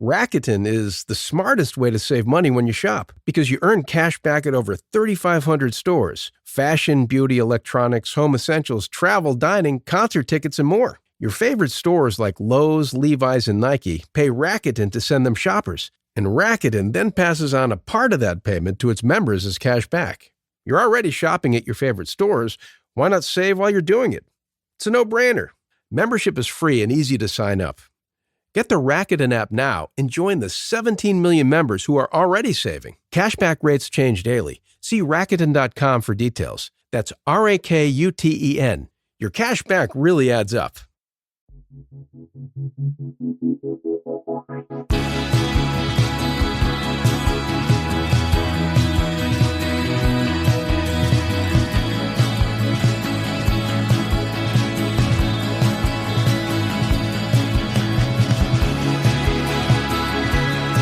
Rakuten is the smartest way to save money when you shop because you earn cash back at over 3,500 stores. Fashion, beauty, electronics, home essentials, travel, dining, concert tickets, and more. Your favorite stores like Lowe's, Levi's, and Nike pay Rakuten to send them shoppers. And Rakuten then passes on a part of that payment to its members as cash back. You're already shopping at your favorite stores. Why not save while you're doing it? It's a no-brainer. Membership is free and easy to sign up. Get the Rakuten app now and join the 17 million members who are already saving. Cashback rates change daily. See Rakuten.com for details. That's Rakuten. Your cash back really adds up.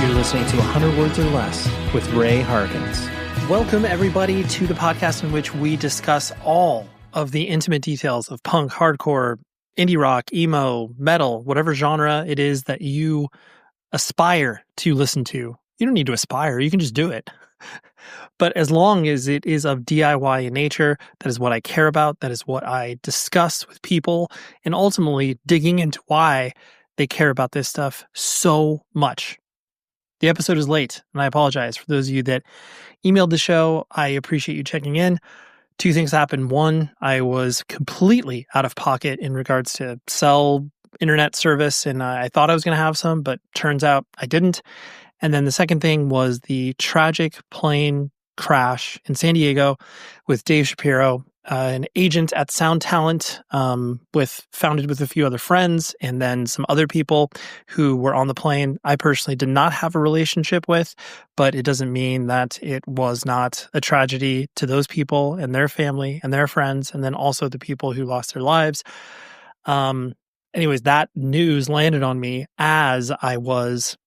You're listening to 100 Words or Less with Ray Harkins. Welcome, everybody, to the podcast in which we discuss all of the intimate details of punk, hardcore, indie rock, emo, metal, whatever genre it is that you aspire to listen to. You don't need to aspire, you can just do it. But as long as it is of DIY in nature, that is what I care about, that is what I discuss with people, and ultimately digging into why they care about this stuff so much. The episode is late, and I apologize for those of you that emailed the show. I appreciate you checking in. Two things happened. One, I was completely out of pocket in regards to cell internet service, and I thought I was going to have some, but turns out I didn't. And then the second thing was the tragic plane crash in San Diego with Dave Shapiro, an agent at Sound Talent, founded with a few other friends, and then some other people who were on the plane. I personally did not have a relationship with, but it doesn't mean that it was not a tragedy to those people and their family and their friends, and then also the people who lost their lives. Anyways, that news landed on me as I was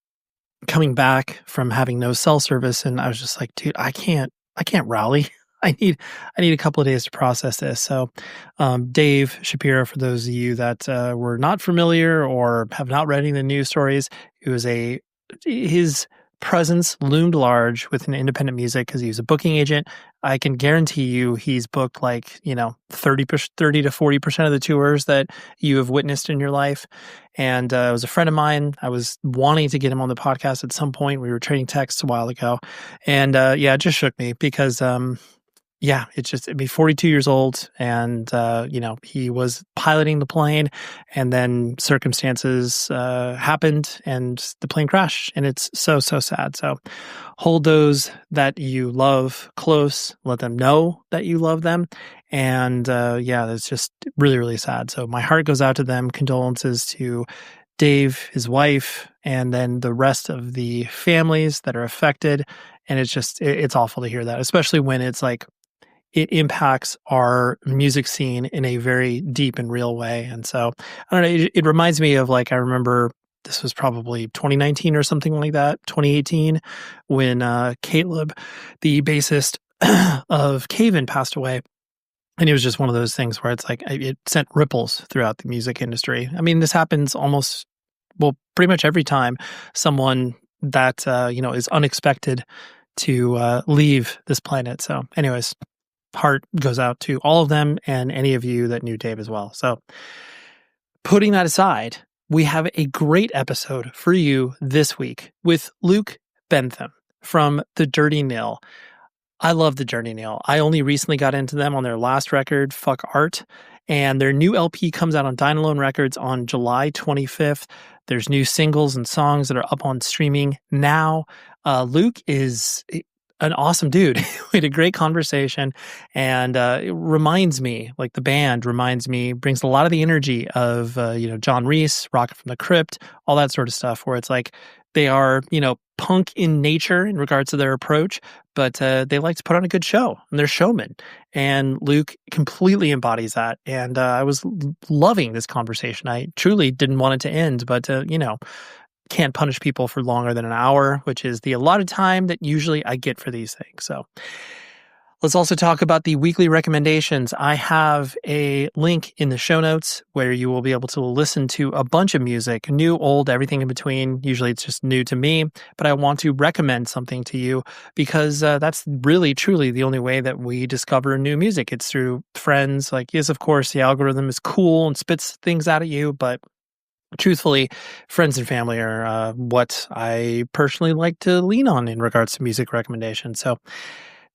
coming back from having no cell service, and I was just like, dude, I can't rally. I need a couple of days to process this. So, Dave Shapiro, for those of you that were not familiar or have not read any of the news stories, his presence loomed large within independent music because he was a booking agent. I can guarantee you he's booked 30 to 40% of the tours that you have witnessed in your life. And it was a friend of mine. I was wanting to get him on the podcast at some point. We were trading texts a while ago. And it just shook me because it's just, 42 years old and, he was piloting the plane and then circumstances happened and the plane crashed, and it's so, so sad. So hold those that you love close, let them know that you love them. And it's just really, really sad. So my heart goes out to them. Condolences to Dave, his wife, and then the rest of the families that are affected. And it's awful to hear that, especially when it's like, it impacts our music scene in a very deep and real way. And so, I don't know, it reminds me of I remember this was probably 2019 or something like that, 2018, when Caleb, the bassist of Cave-In, passed away. And it was just one of those things where it's like, it sent ripples throughout the music industry. I mean, this happens pretty much every time someone that, is unexpected to leave this planet. So anyways, heart goes out to all of them and any of you that knew Dave as well. So putting that aside, we have a great episode for you this week with Luke Bentham from the Dirty Nil. I love the Dirty Nil. I only recently got into them on their last record, Fuck Art, and their new LP comes out on Dynalone Records on July 25th. There's new singles and songs that are up on streaming now. Luke is an awesome dude. We had a great conversation, and it reminds me, the band brings a lot of the energy of, John Reis, Rocket from the Crypt, all that sort of stuff, where it's like they are, punk in nature in regards to their approach, but they like to put on a good show, and they're showmen. And Luke completely embodies that. And I was loving this conversation. I truly didn't want it to end, but, can't punish people for longer than an hour, which is the allotted time that usually I get for these things. So Let's also talk about the weekly recommendations. I have a link in the show notes where you will be able to listen to a bunch of music, new, old, everything in between. Usually it's just new to me, but I want to recommend something to you because that's really, truly the only way that we discover new music. It's through friends. Like, yes, of course, the algorithm is cool and spits things out at you, but truthfully, friends and family are what I personally like to lean on in regards to music recommendations. So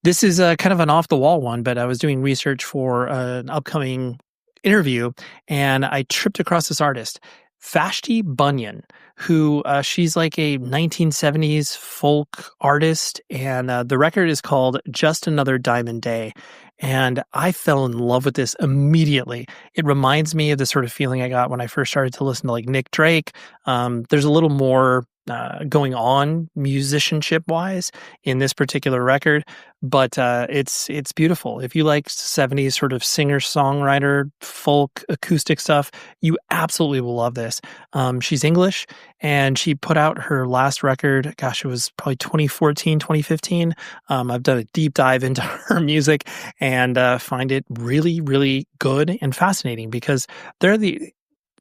this is kind of an off-the-wall one, but I was doing research for an upcoming interview, and I tripped across this artist, Vashti Bunyan, who she's like a 1970s folk artist, and the record is called Just Another Diamond Day. And I fell in love with this immediately. It reminds me of the sort of feeling I got when I first started to listen to like Nick Drake. There's a little more going on musicianship-wise in this particular record, but it's beautiful. If you like 70s sort of singer-songwriter, folk, acoustic stuff, you absolutely will love this. She's English, and she put out her last record, gosh, it was probably 2014, 2015. I've done a deep dive into her music and find it really, really good and fascinating because there are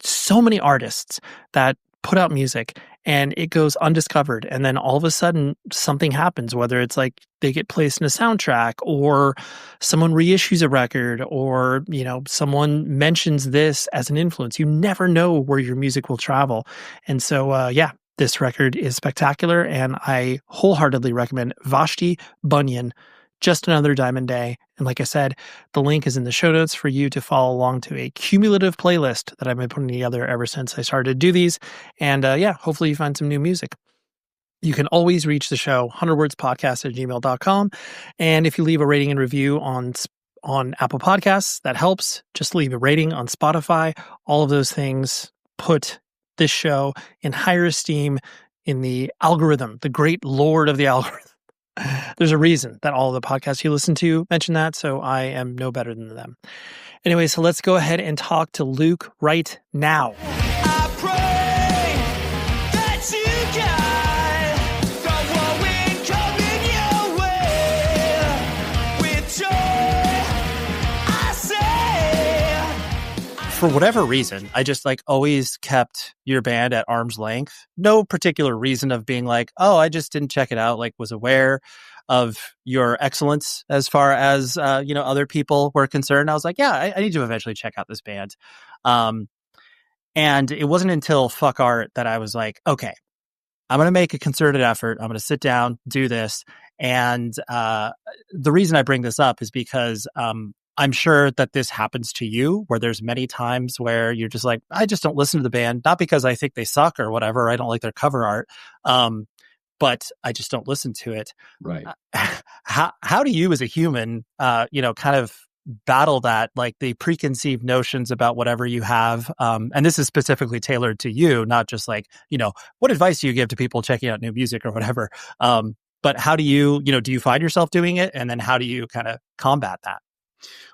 so many artists that put out music and it goes undiscovered. And then all of a sudden something happens, whether it's like they get placed in a soundtrack or someone reissues a record or, you know, someone mentions this as an influence. You never know where your music will travel. And so, this record is spectacular. And I wholeheartedly recommend Vashti Bunyan, Just Another Diamond Day. And like I said, the link is in the show notes for you to follow along to a cumulative playlist that I've been putting together ever since I started to do these. And hopefully you find some new music. You can always reach the show, 100wordspodcast@gmail.com. And if you leave a rating and review on Apple Podcasts, that helps. Just leave a rating on Spotify. All of those things put this show in higher esteem in the algorithm, the great lord of the algorithm. There's a reason that all of the podcasts you listen to mention that, so I am no better than them. Anyway, so let's go ahead and talk to Luke right now. I pray that you got the whirlwind coming your way. With joy, I say. For whatever reason, I just always kept your band at arm's length. No particular reason of being like, oh, I just didn't check it out. Was aware of your excellence as far as, other people were concerned. I was like, yeah, I need to eventually check out this band. And it wasn't until Fuck Art that I was like, okay, I'm going to make a concerted effort. I'm going to sit down, do this. And the reason I bring this up is because I'm sure that this happens to you, where there's many times where you're just like, I just don't listen to the band, not because I think they suck or whatever. I don't like their cover art. But I just don't listen to it. Right. How do you as a human, kind of battle that, the preconceived notions about whatever you have? And this is specifically tailored to you, not just what advice do you give to people checking out new music or whatever? But how do you, do you find yourself doing it? And then how do you kind of combat that?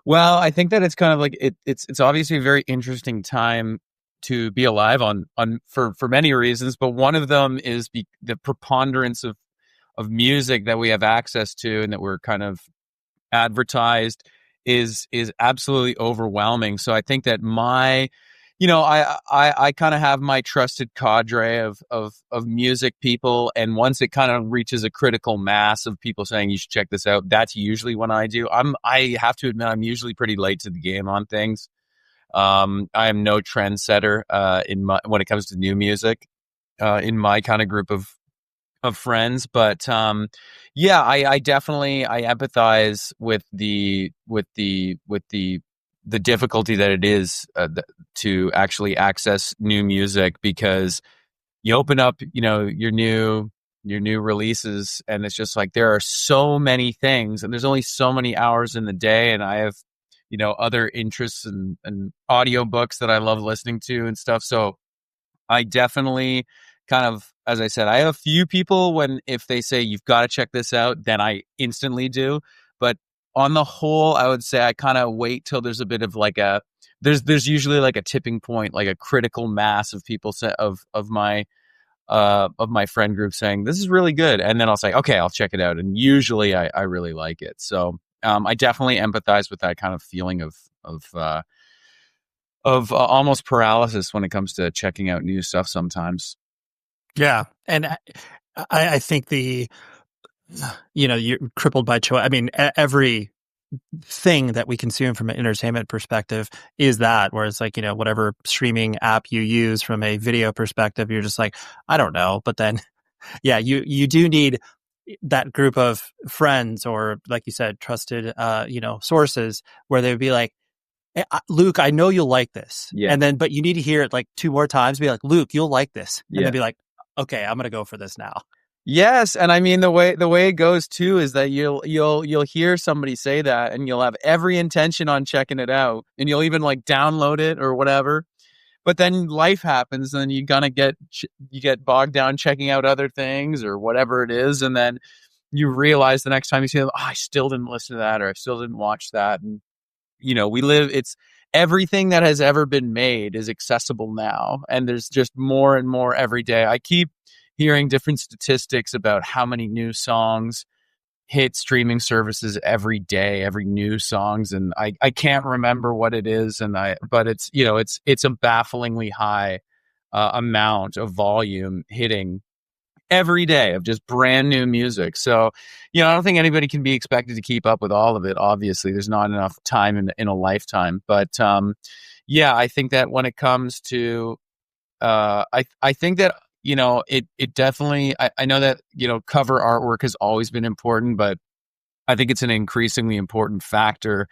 Well, I think that it's kind of it's obviously a very interesting time to be alive on for many reasons, but one of them is the preponderance of music that we have access to and that we're kind of advertised is absolutely overwhelming. So I think that I kind of have my trusted cadre of music people, and once it kind of reaches a critical mass of people saying you should check this out, that's usually when I do. I have to admit I'm usually pretty late to the game on things. I am no trendsetter when it comes to new music in my kind of group of friends, but I definitely empathize with the difficulty that it is to actually access new music, because you open up your new releases and it's just there are so many things and there's only so many hours in the day, and I have other interests and audiobooks that I love listening to and stuff. So I definitely kind of, as I said, I have a few people if they say you've got to check this out, then I instantly do. But on the whole, I would say I kind of wait till there's a bit of there's usually a tipping point, a critical mass of people of my friend group saying this is really good, and then I'll say, okay, I'll check it out, and usually I really like it. So I definitely empathize with that kind of feeling of almost paralysis when it comes to checking out new stuff sometimes. Yeah. And I think you're crippled by choice. I mean, every thing that we consume from an entertainment perspective is that, where it's like, whatever streaming app you use from a video perspective, you're just like, I don't know. But then, yeah, you do need that group of friends, or like you said, trusted, sources, where they would be like, Luke, I know you'll like this. Yeah. And then, but you need to hear it like 2 more times, be like, Luke, you'll like this. And Yeah. then be like, okay, I'm going to go for this now. Yes, and I mean the way it goes too is that you'll hear somebody say that, and you'll have every intention on checking it out, and you'll even like download it or whatever. But then life happens, and you get bogged down checking out other things or whatever it is, and then you realize the next time you see them, oh, I still didn't listen to that, or I still didn't watch that. And it's everything that has ever been made is accessible now, and there's just more and more every day. I keep hearing different statistics about how many new songs hit streaming services every day, every new songs, and I can't remember what it is, but it's it's a bafflingly high amount of volume hitting every day of just brand new music. So I don't think anybody can be expected to keep up with all of it. Obviously, there's not enough time in a lifetime, but I think that when it comes to I think that it definitely, I know that, cover artwork has always been important, but I think it's an increasingly important factor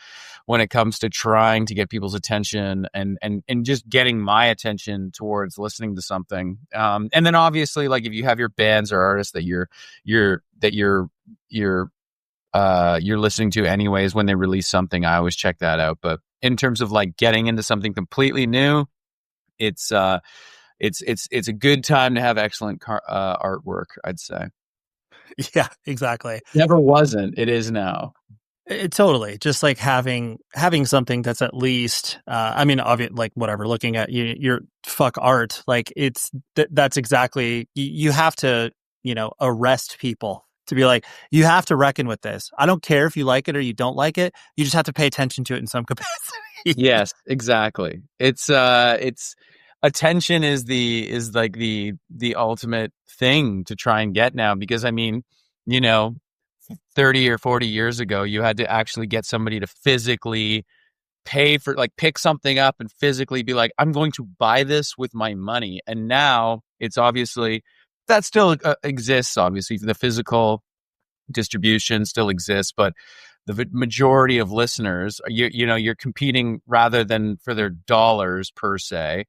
when it comes to trying to get people's attention and just getting my attention towards listening to something. And then obviously, like, if you have your bands or artists that you're listening to anyways, when they release something, I always check that out. But in terms of like getting into something completely new, it's a good time to have excellent artwork, I'd say. Yeah, exactly. Never wasn't. It is now. Totally. Just like having something that's at least, like whatever, looking at your fuck art, like that's exactly, you have to, arrest people to be like, you have to reckon with this. I don't care if you like it or you don't like it. You just have to pay attention to it in some capacity. Yes, exactly. It's attention is like the ultimate thing to try and get now, because 30 or 40 years ago, you had to actually get somebody to physically pay for, like, pick something up and physically be like, I'm going to buy this with my money. And now it's obviously that still exists. Obviously, the physical distribution still exists, but the majority of listeners, you're competing rather than for their dollars per se.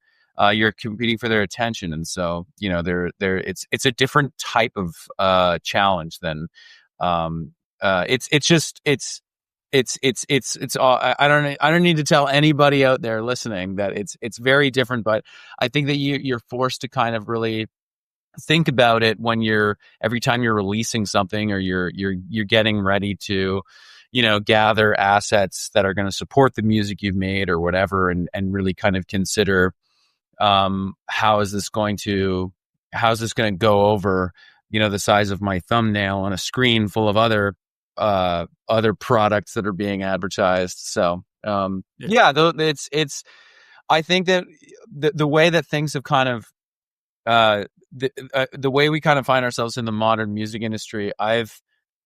You're competing for their attention, and so it's a different type of challenge than it's all. I don't need to tell anybody out there listening that it's very different, but I think that you're forced to kind of really think about it when every time you're releasing something, or you're getting ready to gather assets that are going to support the music you've made or whatever, and really kind of consider how is this going to go over the size of my thumbnail on a screen full of other products that are being advertised. So it's I think that the way that things have kind of the way we kind of find ourselves in the modern music industry,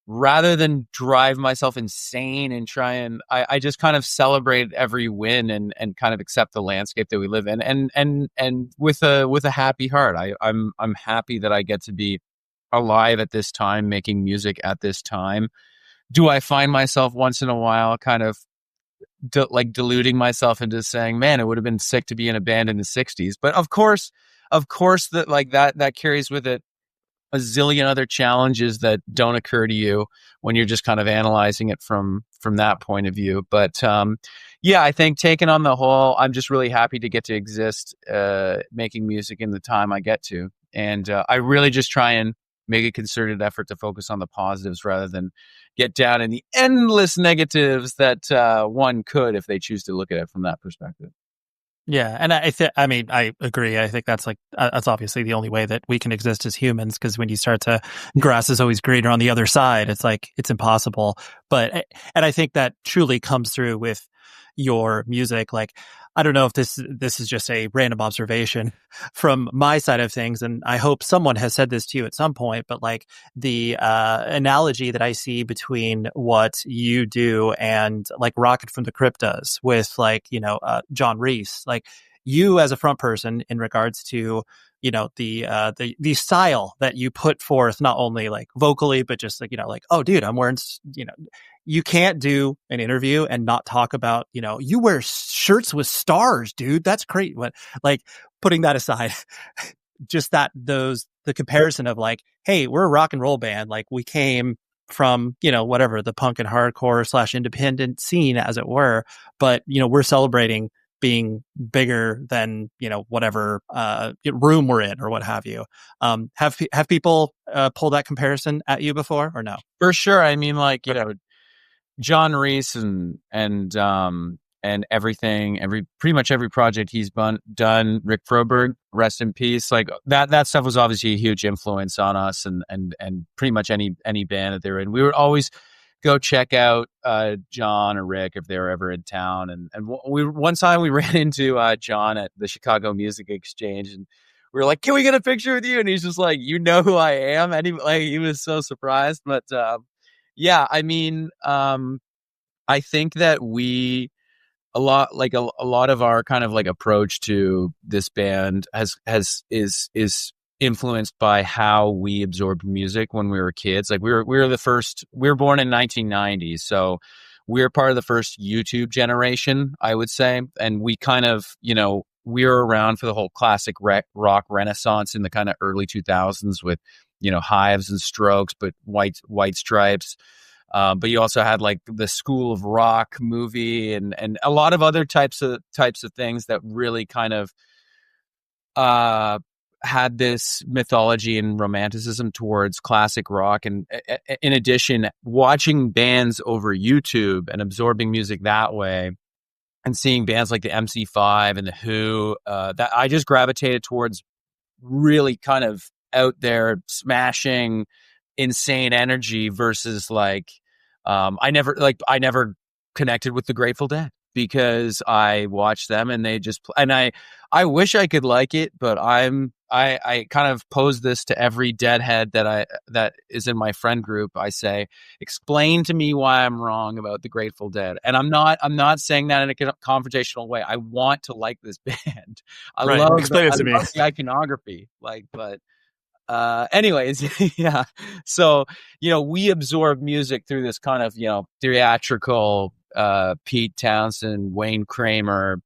rather than drive myself insane and I just kind of celebrate every win and kind of accept the landscape that we live in, and with a happy heart. I'm happy that I get to be alive at this time, making music at this time. Do I find myself once in a while kind of deluding myself into saying, man, it would have been sick to be in a band in the 60s? But of course that carries with it a zillion other challenges that don't occur to you when you're just kind of analyzing it from that point of view. But I think taken on the whole, I'm just really happy to get to exist making music in the time I get to. And I really just try and make a concerted effort to focus on the positives rather than get down in the endless negatives that one could if they choose to look at it from that perspective. Yeah, and I mean, I agree. I think that's that's obviously the only way that we can exist as humans. Because when you start to, grass is always greener on the other side. It's like it's impossible. And I think that truly comes through with your music. Like, I don't know if this is just a random observation from my side of things, and I hope someone has said this to you at some point. But like the analogy that I see between what you do and like Rocket from the Crypt does with like John Reis, like you as a front person in regards to the style that you put forth, not only like vocally but just like like, oh dude, I'm wearing you can't do an interview and not talk about, you wear shirts with stars, dude. That's great. But like putting that aside, just the comparison of like, hey, we're a rock and roll band. Like we came from, whatever the punk and hardcore / independent scene, as it were. But, we're celebrating being bigger than, whatever room we're in or what have you. Have people pulled that comparison at you before or no? For sure. I mean, like, John Reis and everything, pretty much every project he's done, Rick Froberg, rest in peace. Like that stuff was obviously a huge influence on us and pretty much any band that they were in. We would always go check out John or Rick if they were ever in town. And one time we ran into John at the Chicago Music Exchange, and we were like, "Can we get a picture with you?" And he's just like, "You know who I am?" And he was so surprised. But yeah, I mean, I think that a lot of our kind of like approach to this band is influenced by how we absorbed music when we were kids. Like we were born in 1990, so we're part of the first YouTube generation, I would say. And we kind of, we were around for the whole classic rock renaissance in the kind of early 2000s with, Hives and Strokes, but White Stripes. But you also had like the School of Rock movie and a lot of other types of things that really kind of had this mythology and romanticism towards classic rock. And in addition, watching bands over YouTube and absorbing music that way and seeing bands like the MC5 and the Who, that I just gravitated towards really kind of out there smashing insane energy versus like I never connected with the Grateful Dead because I watched them and they just and I wish I could like it, but I kind of pose this to every Deadhead that is in my friend group. I say, explain to me why I'm wrong about the Grateful Dead. And I'm not saying that in a confrontational way. I want to like this band. I love the iconography, but anyways, yeah. So, we absorb music through this kind of, theatrical, Pete Townsend, Wayne Kramer,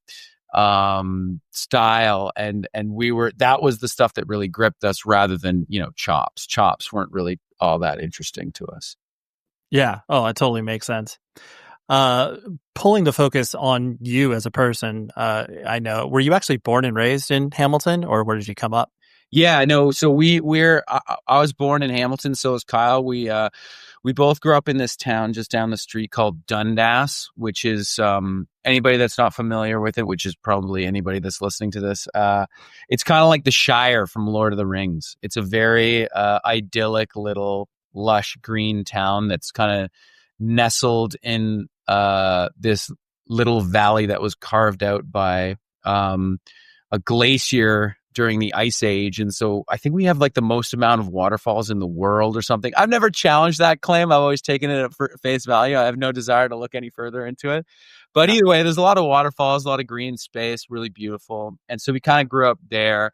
style. And that was the stuff that really gripped us rather than, chops. Chops weren't really all that interesting to us. Yeah. Oh, it totally makes sense. Pulling the focus on you as a person, I know, were you actually born and raised in Hamilton or where did you come up? Yeah, no. So I was born in Hamilton. So was Kyle. We both grew up in this town just down the street called Dundas, which is, anybody that's not familiar with it, which is probably anybody that's listening to this. It's kind of like the Shire from Lord of the Rings. It's a very, idyllic little lush green town that's kind of nestled in, this little valley that was carved out by, a glacier during the Ice Age. And so I think we have like the most amount of waterfalls in the world or something. I've never challenged that claim. I've always taken it at face value. I have no desire to look any further into it. But either way, there's a lot of waterfalls, a lot of green space, really beautiful. And so we kind of grew up there.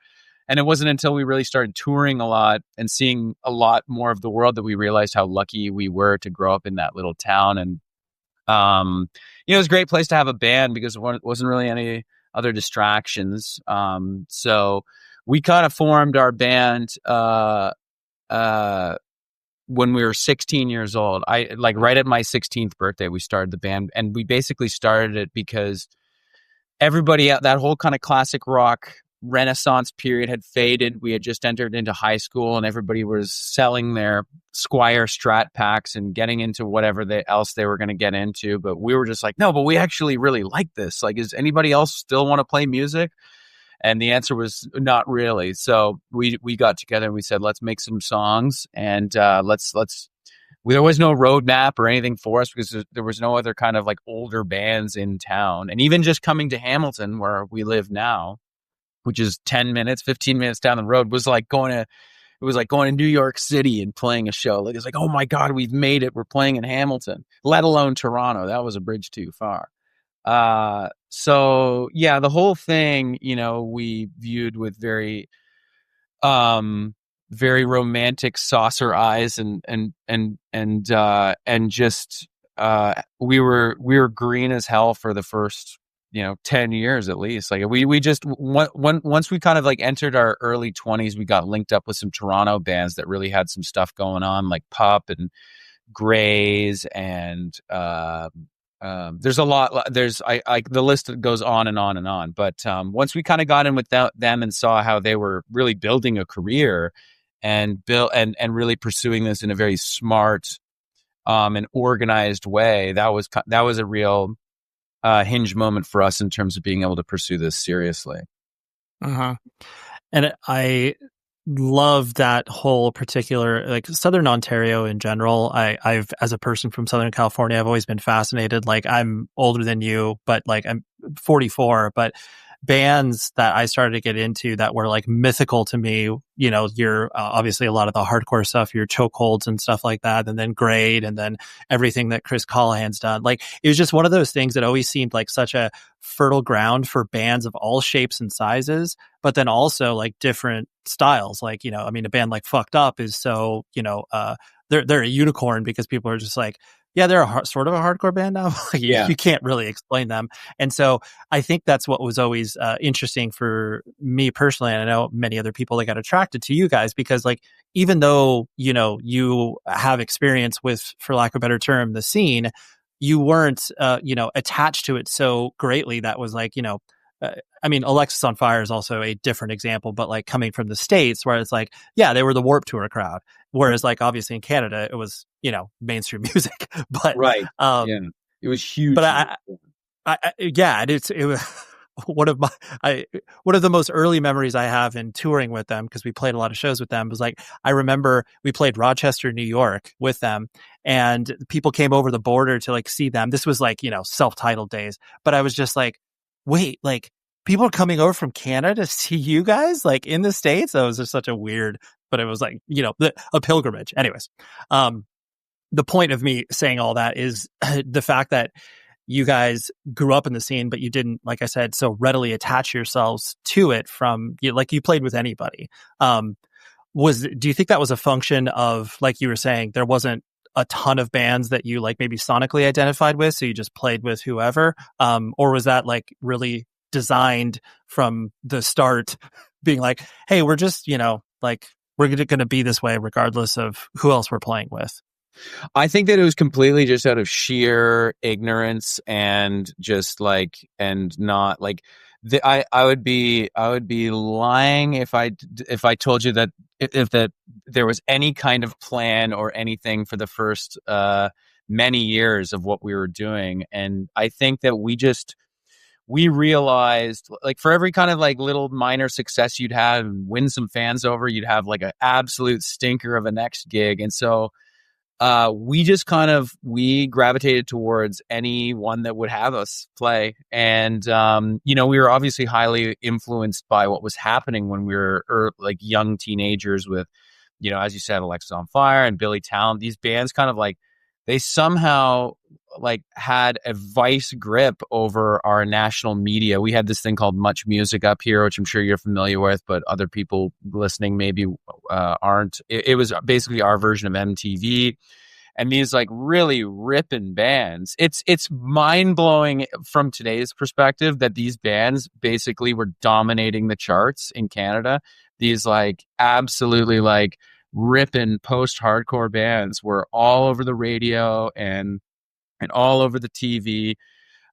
And it wasn't until we really started touring a lot and seeing a lot more of the world that we realized how lucky we were to grow up in that little town. And, it was a great place to have a band because it wasn't really any other distractions. So we kind of formed our band when we were 16 years old. I like right at my 16th birthday, we started the band, and we basically started it because everybody at that whole kind of classic rock Renaissance period had faded. We had just entered into high school and everybody was selling their Squire Strat packs and getting into whatever else they were going to get into. But we were just like, no, but we actually really like this. Like, does anybody else still want to play music? And the answer was not really. So we got together and we said, let's make some songs, and there was no roadmap or anything for us because there was no other kind of like older bands in town. And even just coming to Hamilton, where we live now, which is 10 minutes, 15 minutes down the road, was like going to New York City and playing a show. Like, it's like, oh my God, we've made it. We're playing in Hamilton, let alone Toronto. That was a bridge too far. So yeah, the whole thing, we viewed with very romantic saucer eyes and just, we were green as hell for the first, 10 years at least. Like we just, once we kind of like entered our early 20s, we got linked up with some Toronto bands that really had some stuff going on, like Pup and Grays and, there's a lot. The list goes on and on and on. But once we kind of got in with them and saw how they were really building a career and really pursuing this in a very smart and organized way, that was a real hinge moment for us in terms of being able to pursue this seriously. And I love that whole particular, like Southern Ontario in general. I've, as a person from Southern California, I've always been fascinated. Like, I'm older than you, but like I'm 44, but bands that I started to get into that were like mythical to me, you're obviously a lot of the hardcore stuff, your Chokeholds and stuff like that, and then Grade, and then everything that Chris Callahan's done. Like, it was just one of those things that always seemed like such a fertile ground for bands of all shapes and sizes, but then also like different styles. Like, a band like Fucked Up is so, they're a unicorn because people are just like, yeah, they're sort of a hardcore band now. You can't really explain them. And so I think that's what was always interesting for me personally. And I know many other people that got attracted to you guys because, like, even though, you have experience with, for lack of a better term, the scene, you weren't, attached to it so greatly. That was like, Alexis on Fire is also a different example, but like coming from the States where it's like, yeah, they were the Warped Tour crowd. Whereas like obviously in Canada, it was, mainstream music, but right. It was huge. But it was one of the most early memories I have in touring with them, because we played a lot of shows with them, was like, I remember we played Rochester, New York with them, and people came over the border to like see them. This was like, self-titled days, but I was just like, wait, like people are coming over from Canada to see you guys like in the States? That was just such a weird, but it was like, a pilgrimage. Anyways, the point of me saying all that is the fact that you guys grew up in the scene, but you didn't, like I said, so readily attach yourselves to it from, like you played with anybody. Do you think that was a function of, like you were saying, there wasn't a ton of bands that you like maybe sonically identified with, so you just played with whoever? Or was that like really designed from the start, being like, hey, we're just, like we're going to be this way regardless of who else we're playing with? I think that it was completely just out of sheer ignorance and just like, and not like, I would be lying if I told you that if there was any kind of plan or anything for the first many years of what we were doing. And I think that we realized, like, for every kind of like little minor success you'd have and win some fans over, you'd have like an absolute stinker of a next gig. And so we gravitated towards anyone that would have us play. And, we were obviously highly influenced by what was happening when we were like young teenagers with, as you said, Alexis on Fire and Billy Talent. These bands kind of like, they somehow like had a vice grip over our national media. We had this thing called Much Music up here, which I'm sure you're familiar with, but other people listening maybe aren't. It was basically our version of MTV. And these like really ripping bands. It's mind blowing from today's perspective that these bands basically were dominating the charts in Canada. These like absolutely like ripping post-hardcore bands were all over the radio and all over the TV.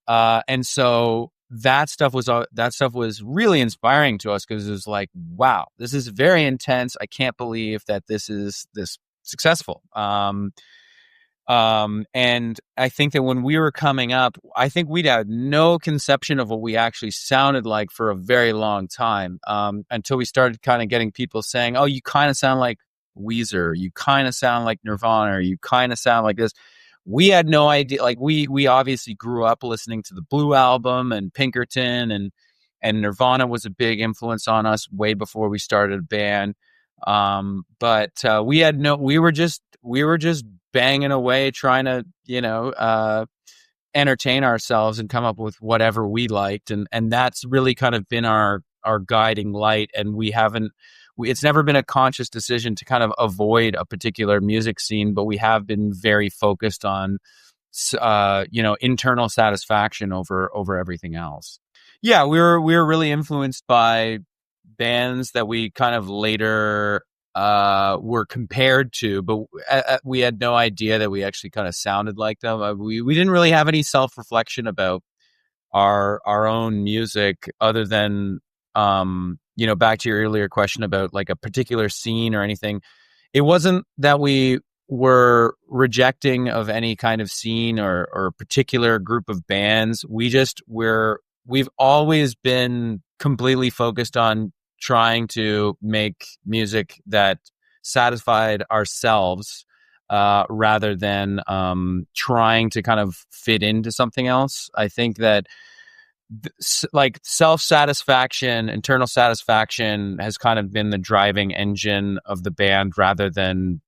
And so that stuff was really inspiring to us, because it was like, wow, this is very intense. I can't believe that this successful. And I think that when we were coming up, I think we'd had no conception of what we actually sounded like for a very long time, until we started kind of getting people saying, "Oh, you kind of sound like Weezer, you kind of sound like Nirvana, or you kind of sound like this." We had no idea. Like we obviously grew up listening to the Blue Album and Pinkerton, and Nirvana was a big influence on us way before we started a band. But we were just banging away trying to, entertain ourselves and come up with whatever we liked. And that's really kind of been our guiding light. And it's never been a conscious decision to kind of avoid a particular music scene, but we have been very focused on, internal satisfaction over everything else. Yeah. We were really influenced by bands that we kind of later were compared to, but we had no idea that we actually kind of sounded like them. We didn't really have any self-reflection about our own music, other than back to your earlier question about like a particular scene or anything. It wasn't that we were rejecting of any kind of scene or particular group of bands. We've always been completely focused on trying to make music that satisfied ourselves, rather than trying to kind of fit into something else. I think that like self-satisfaction, internal satisfaction has kind of been the driving engine of the band, rather than,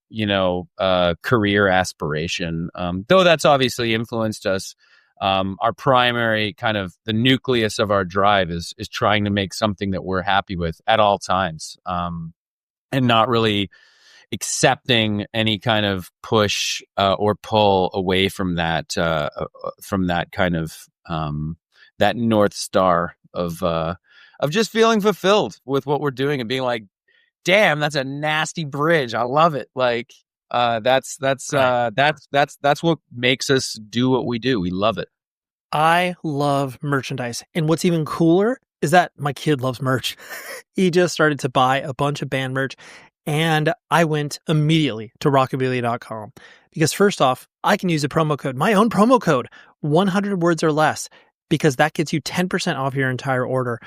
career aspiration. Though that's obviously influenced us. Our primary kind of the nucleus of our drive is trying to make something that we're happy with at all times, and not really accepting any kind of push or pull away from that kind of that North Star of just feeling fulfilled with what we're doing and being like, damn, that's a nasty bridge. I love it. Like, that's what makes us do what we do. We love it. I love merchandise. And what's even cooler is that my kid loves merch. He just started to buy a bunch of band merch. And I went immediately to rockabilly.com because first off, I can use a promo code, my own promo code, 100 words or less, because that gets you 10% off your entire order.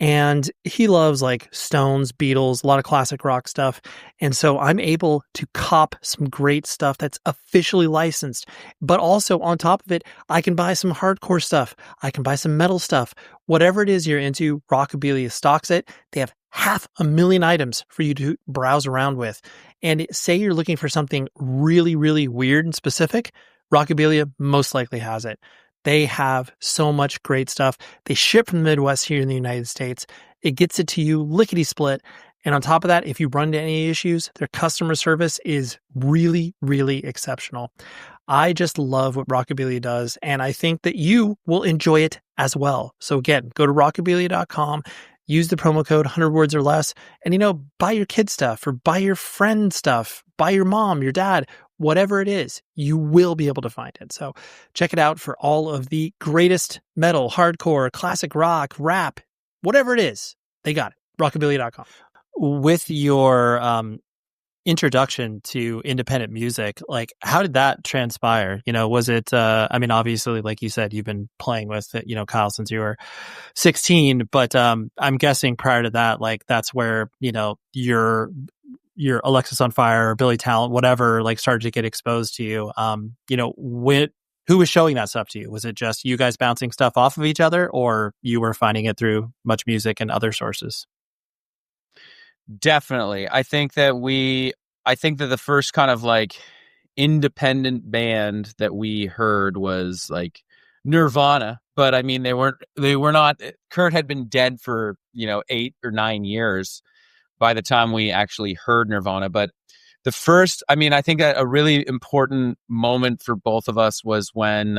And he loves like Stones, Beatles, a lot of classic rock stuff. And so I'm able to cop some great stuff that's officially licensed. But also on top of it, I can buy some hardcore stuff. I can buy some metal stuff. Whatever it is you're into, Rockabilia stocks it. They have 500,000 items for you to browse around with. And say you're looking for something really, really weird and specific, Rockabilia most likely has it. They have so much great stuff. They ship from the Midwest here in the United States. It gets it to you lickety split. And on top of that, if you run into any issues, their customer service is really, really exceptional. I just love what Rockabilia does, and I think that you will enjoy it as well. So again, go to rockabilia.com, use the promo code 100 words or less, and buy your kid stuff or buy your friend stuff, buy your mom, your dad, whatever it is, you will be able to find it. So check it out for all of the greatest metal, hardcore, classic rock, rap, whatever it is, they got it. Rockabilia.com. With your introduction to independent music, like how did that transpire? Was it, obviously, like you said, you've been playing with, Kyle since you were 16, but I'm guessing prior to that, like that's where, your Alexis on Fire or Billy Talent, whatever, like started to get exposed to you. Who was showing that stuff to you? Was it just you guys bouncing stuff off of each other, or you were finding it through Much Music and other sources? Definitely. I think that the first kind of like independent band that we heard was like Nirvana, but I mean, they were not, Kurt had been dead for, 8 or 9 years by the time we actually heard Nirvana. But the first, I think a really important moment for both of us was when,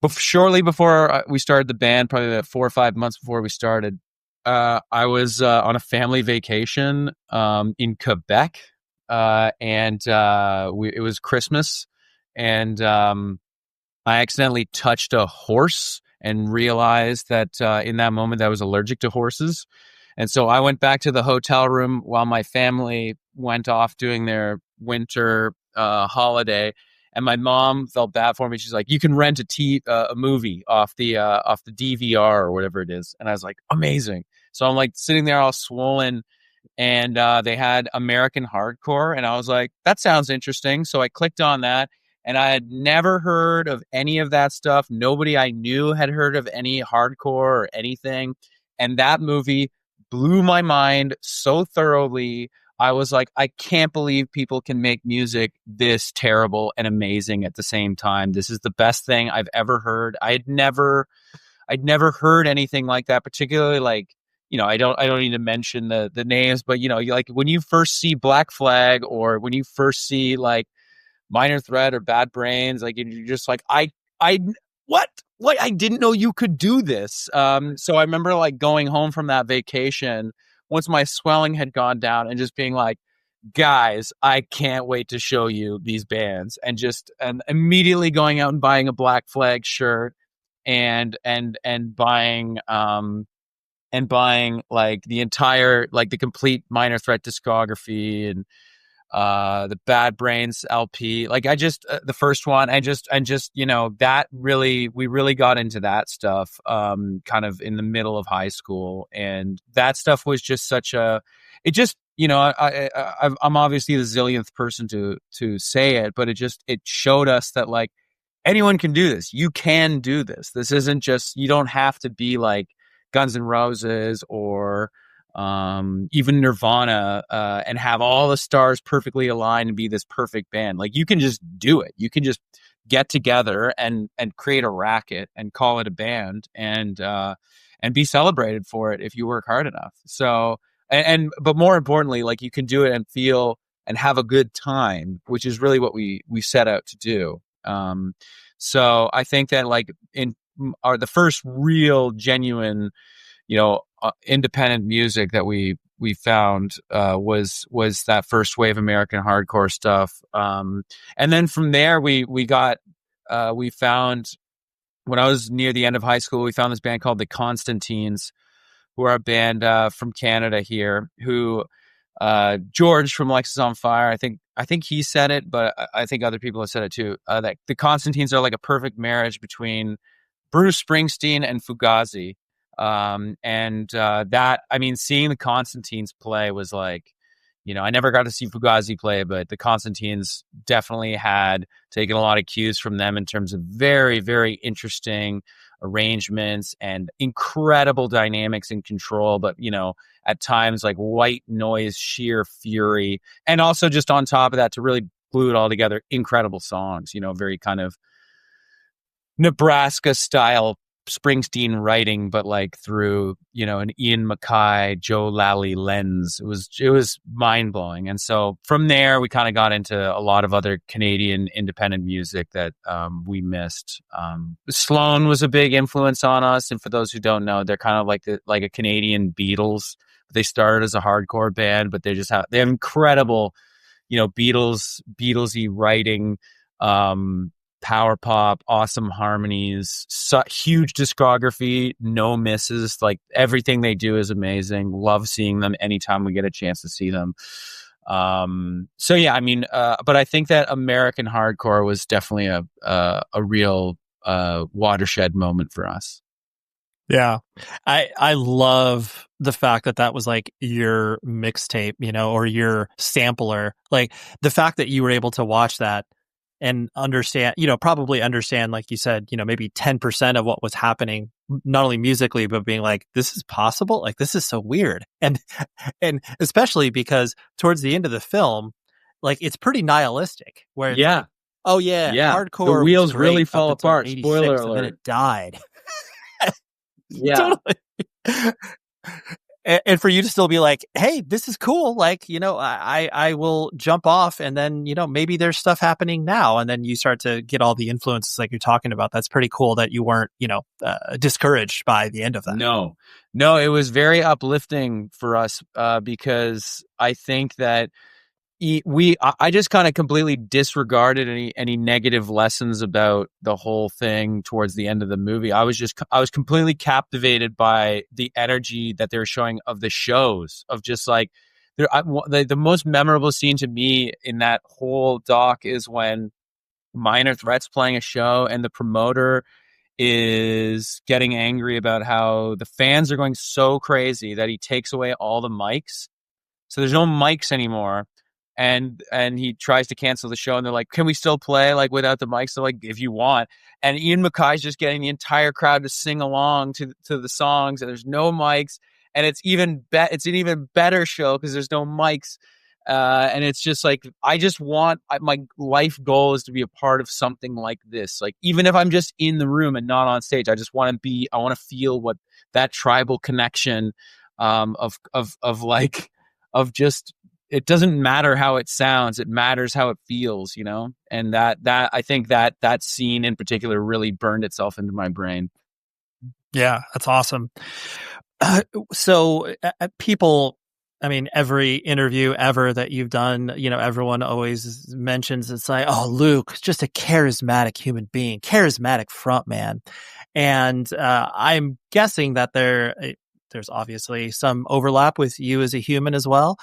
shortly before we started the band, probably about 4 or 5 months before we started, I was on a family vacation in Quebec, and it was Christmas, and I accidentally touched a horse and realized that in that moment that I was allergic to horses. And so I went back to the hotel room while my family went off doing their winter holiday. And my mom felt bad for me. She's like, "You can rent a movie off the DVR or whatever it is." And I was like, "Amazing!" So I'm like sitting there all swollen, and they had American Hardcore, and I was like, "That sounds interesting." So I clicked on that, and I had never heard of any of that stuff. Nobody I knew had heard of any hardcore or anything, and that movie blew my mind so thoroughly. I was like, I can't believe people can make music this terrible and amazing at the same time. This is the best thing I've ever heard. I'd never heard anything like that, particularly like, I don't need to mention the names, but like when you first see Black Flag or when you first see like Minor Threat or Bad Brains, like you're just like, what? Like, I didn't know you could do this. So I remember like going home from that vacation once my swelling had gone down and just being like, guys, I can't wait to show you these bands, and immediately going out and buying a Black Flag shirt and buying like the entire, like the complete Minor Threat discography and the Bad Brains LP. Like I just the first one, and just that we really got into that stuff kind of in the middle of high school, and that stuff was just I'm obviously the zillionth person to say it, but it showed us that like anyone can do this. You can do this. This isn't just, you don't have to be like Guns N' Roses or even Nirvana and have all the stars perfectly aligned and be this perfect band. Like you can just do it. You can just get together and create a racket and call it a band and be celebrated for it if you work hard enough. So but more importantly, like you can do it and feel and have a good time, which is really what we set out to do. So I think that like the first real genuine, independent music that we found was that first wave American hardcore stuff. And then from there we found, when I was near the end of high school, we found this band called the Constantines, who are a band from Canada here, who George from Lexus on Fire, I think he said it, but I think other people have said it too, that the Constantines are like a perfect marriage between Bruce Springsteen and Fugazi. Seeing the Constantines play was like, I never got to see Fugazi play, but the Constantines definitely had taken a lot of cues from them in terms of very, very interesting arrangements and incredible dynamics and control, but at times like white noise, sheer fury, and also just on top of that, to really glue it all together, incredible songs, very kind of Nebraska style Springsteen writing, but like through an Ian MacKaye, Joe Lally lens. It was mind blowing. And so from there we kind of got into a lot of other Canadian independent music that we missed. Sloan was a big influence on us, and for those who don't know, they're kind of like a Canadian Beatles. They started as a hardcore band, but they have incredible, Beatlesy writing, power pop, awesome harmonies, huge discography, no misses. Like everything they do is amazing. Love seeing them anytime we get a chance to see them. But I think that American hardcore was definitely a real watershed moment for us. Yeah. I love the fact that was like your mixtape, or your sampler. Like the fact that you were able to watch that and understand, probably understand, like you said, maybe 10% of what was happening, not only musically, but being like, this is possible. Like, this is so weird. And especially because towards the end of the film, like, it's pretty nihilistic where it's like, oh yeah, hardcore. The wheels really fall apart. Spoiler alert. And then it died. Yeah. Totally. And for you to still be like, hey, this is cool. Like, I will jump off, and then, maybe there's stuff happening now. And then you start to get all the influences like you're talking about. That's pretty cool that you weren't, discouraged by the end of that. No, it was very uplifting for us because I think that I just kind of completely disregarded any negative lessons about the whole thing towards the end of the movie. I was completely captivated by the energy that they were showing of the shows, of just like the most memorable scene to me in that whole doc is when Minor Threat's playing a show and the promoter is getting angry about how the fans are going so crazy that he takes away all the mics. So there's no mics anymore. And he tries to cancel the show, and they're like, can we still play like without the mics? So like, if you want. And Ian MacKay's just getting the entire crowd to sing along to the songs, and there's no mics, and it's an even better show because there's no mics. And it's just like, my life goal is to be a part of something like this. Like, even if I'm just in the room and not on stage, I want to feel what that tribal connection, of just, it doesn't matter how it sounds, it matters how it feels, and that I think that scene in particular really burned itself into my brain. Yeah, that's awesome. So people, I mean, every interview ever that you've done, everyone always mentions, it's like, oh, Luke, just a charismatic human being, charismatic frontman. And I'm guessing that there's obviously some overlap with you as a human as well.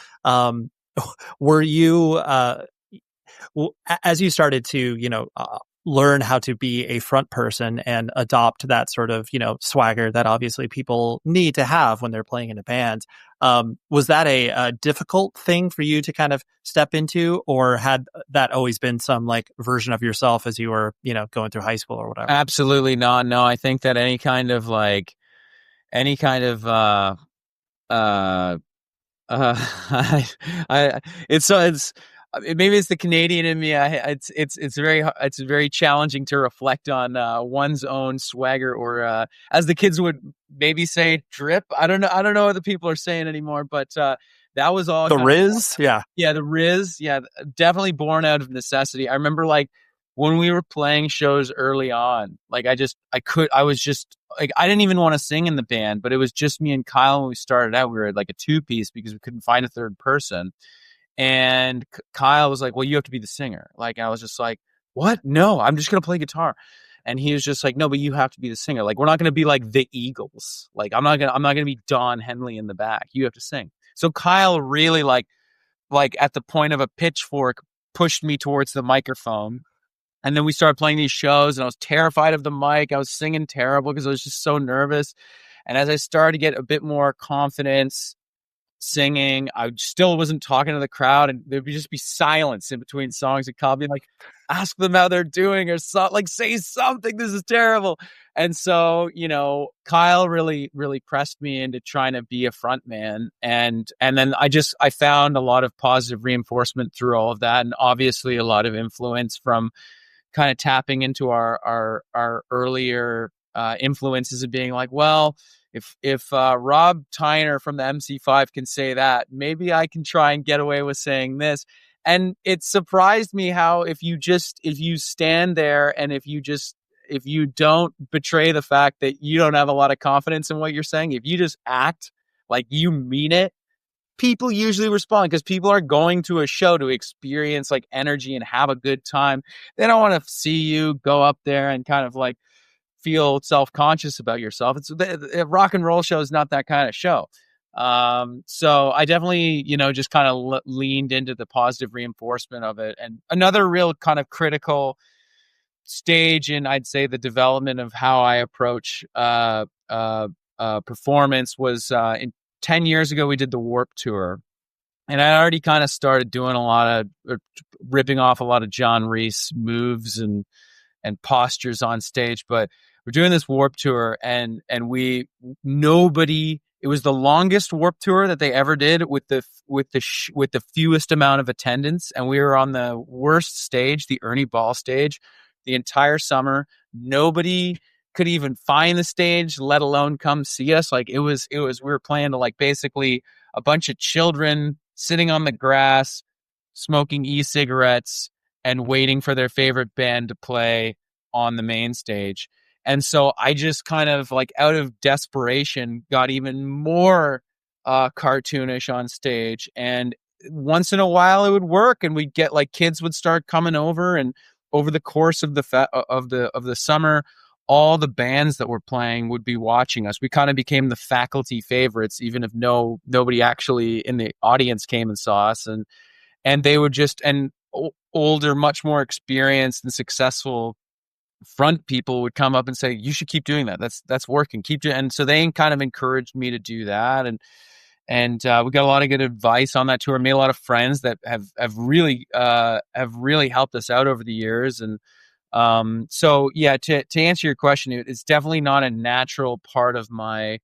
Were you, as you started to, learn how to be a front person and adopt that sort of, swagger that obviously people need to have when they're playing in a band, was that a difficult thing for you to kind of step into, or had that always been some like version of yourself as you were, going through high school or whatever? Absolutely not. No, I think that any kind of maybe it's the Canadian in me. It's very challenging to reflect on one's own swagger, or as the kids would maybe say, drip. I don't know what the people are saying anymore, but that was all the Riz. Yeah, the Riz. Yeah, definitely born out of necessity. I remember like when we were playing shows early on, like I was just like, I didn't even want to sing in the band, but it was just me and Kyle when we started out. We were like a 2-piece because we couldn't find a third person. And Kyle was like, well, you have to be the singer. Like, I was just like, what? No, I'm just going to play guitar. And he was just like, no, but you have to be the singer. Like, we're not going to be like the Eagles. Like, I'm not going to be Don Henley in the back. You have to sing. So Kyle really like at the point of a pitchfork pushed me towards the microphone. And then we started playing these shows, and I was terrified of the mic. I was singing terrible because I was just so nervous. And as I started to get a bit more confidence singing, I still wasn't talking to the crowd, and there'd just be silence in between songs, and Kyle being like, ask them how they're doing, or like, say something, this is terrible. And so, Kyle really, really pressed me into trying to be a front man. And then I found a lot of positive reinforcement through all of that. And obviously a lot of influence from kind of tapping into our earlier influences of being like, well, if Rob Tyner from the MC5 can say that, maybe I can try and get away with saying this. And it surprised me how if you stand there, and if you don't betray the fact that you don't have a lot of confidence in what you're saying, if you just act like you mean it, people usually respond, because people are going to a show to experience like energy and have a good time. They don't want to see you go up there and kind of like feel self-conscious about yourself. A rock and roll show is not that kind of show. So I definitely, just kind of leaned into the positive reinforcement of it. And another real kind of critical stage in, I'd say, the development of how I approach performance was in 10 years ago, we did the Warped Tour. And I already kind of started doing ripping off a lot of John Reis moves and postures on stage. But we're doing this Warped Tour, and it was the longest Warped Tour that they ever did with the fewest amount of attendance. And we were on the worst stage, the Ernie Ball stage, the entire summer. Nobody could even find the stage, let alone come see us. Like we were playing to like basically a bunch of children sitting on the grass, smoking e-cigarettes and waiting for their favorite band to play on the main stage. And so I just kind of like out of desperation got even more cartoonish on stage. And once in a while it would work, and we'd get like kids would start coming over, and over the course of the summer, all the bands that were playing would be watching us. We kind of became the faculty favorites, even if nobody actually in the audience came and saw us. And they would just, and older, much more experienced and successful front people would come up and say, you should keep doing that. That's working. Keep doing. And so they kind of encouraged me to do that. And we got a lot of good advice on that tour. Made a lot of friends that have really helped us out over the years. And so yeah, to answer your question, it's definitely not a natural part of my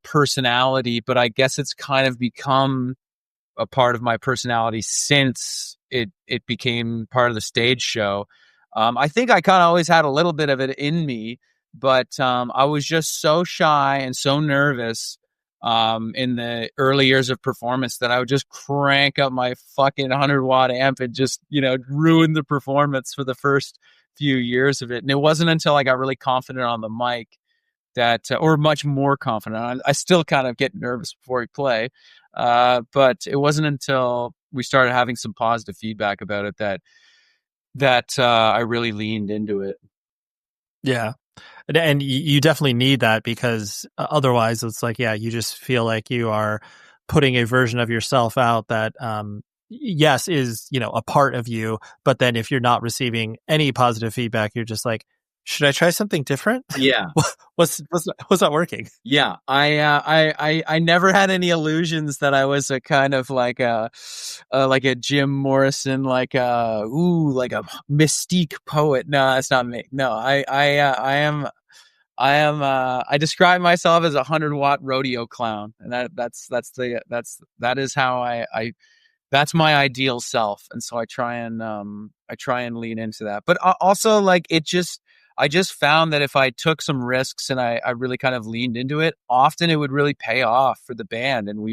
personality, but I guess it's kind of become a part of my personality since it became part of the stage show. I think I kind of always had a little bit of it in me, but I was just so shy and so nervous in the early years of performance that I would just crank up my fucking 100-watt amp and just, ruin the performance for the first few years of it. And it wasn't until I got really confident on the mic that, or much more confident. I still kind of get nervous before we play, but it wasn't until we started having some positive feedback about it that I really leaned into it. Yeah. And you definitely need that, because otherwise it's like, yeah, you just feel like you are putting a version of yourself out that, yes, is, a part of you. But then if you're not receiving any positive feedback, you're just like, should I try something different? Yeah. What's not working? Yeah. I never had any illusions that I was a kind of like a Jim Morrison, like a mystique poet. No, that's not me. No, I describe myself as a 100-watt rodeo clown, and that is how that's my ideal self. And so I try and lean into that. But also, like, I just found that if I took some risks and I really kind of leaned into it, often it would really pay off for the band. And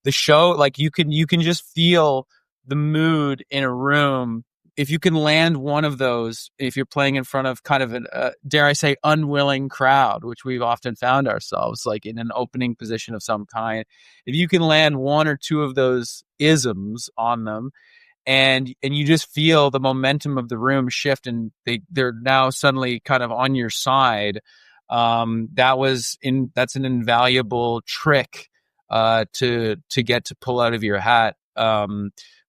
the show, like, you can just feel the mood in a room. If you can land one of those, if you're playing in front of kind of an, dare I say, unwilling crowd, which we've often found ourselves like in an opening position of some kind, if you can land one or two of those isms on them, and you just feel the momentum of the room shift, and they're now suddenly kind of on your side. That's an invaluable trick to get to pull out of your hat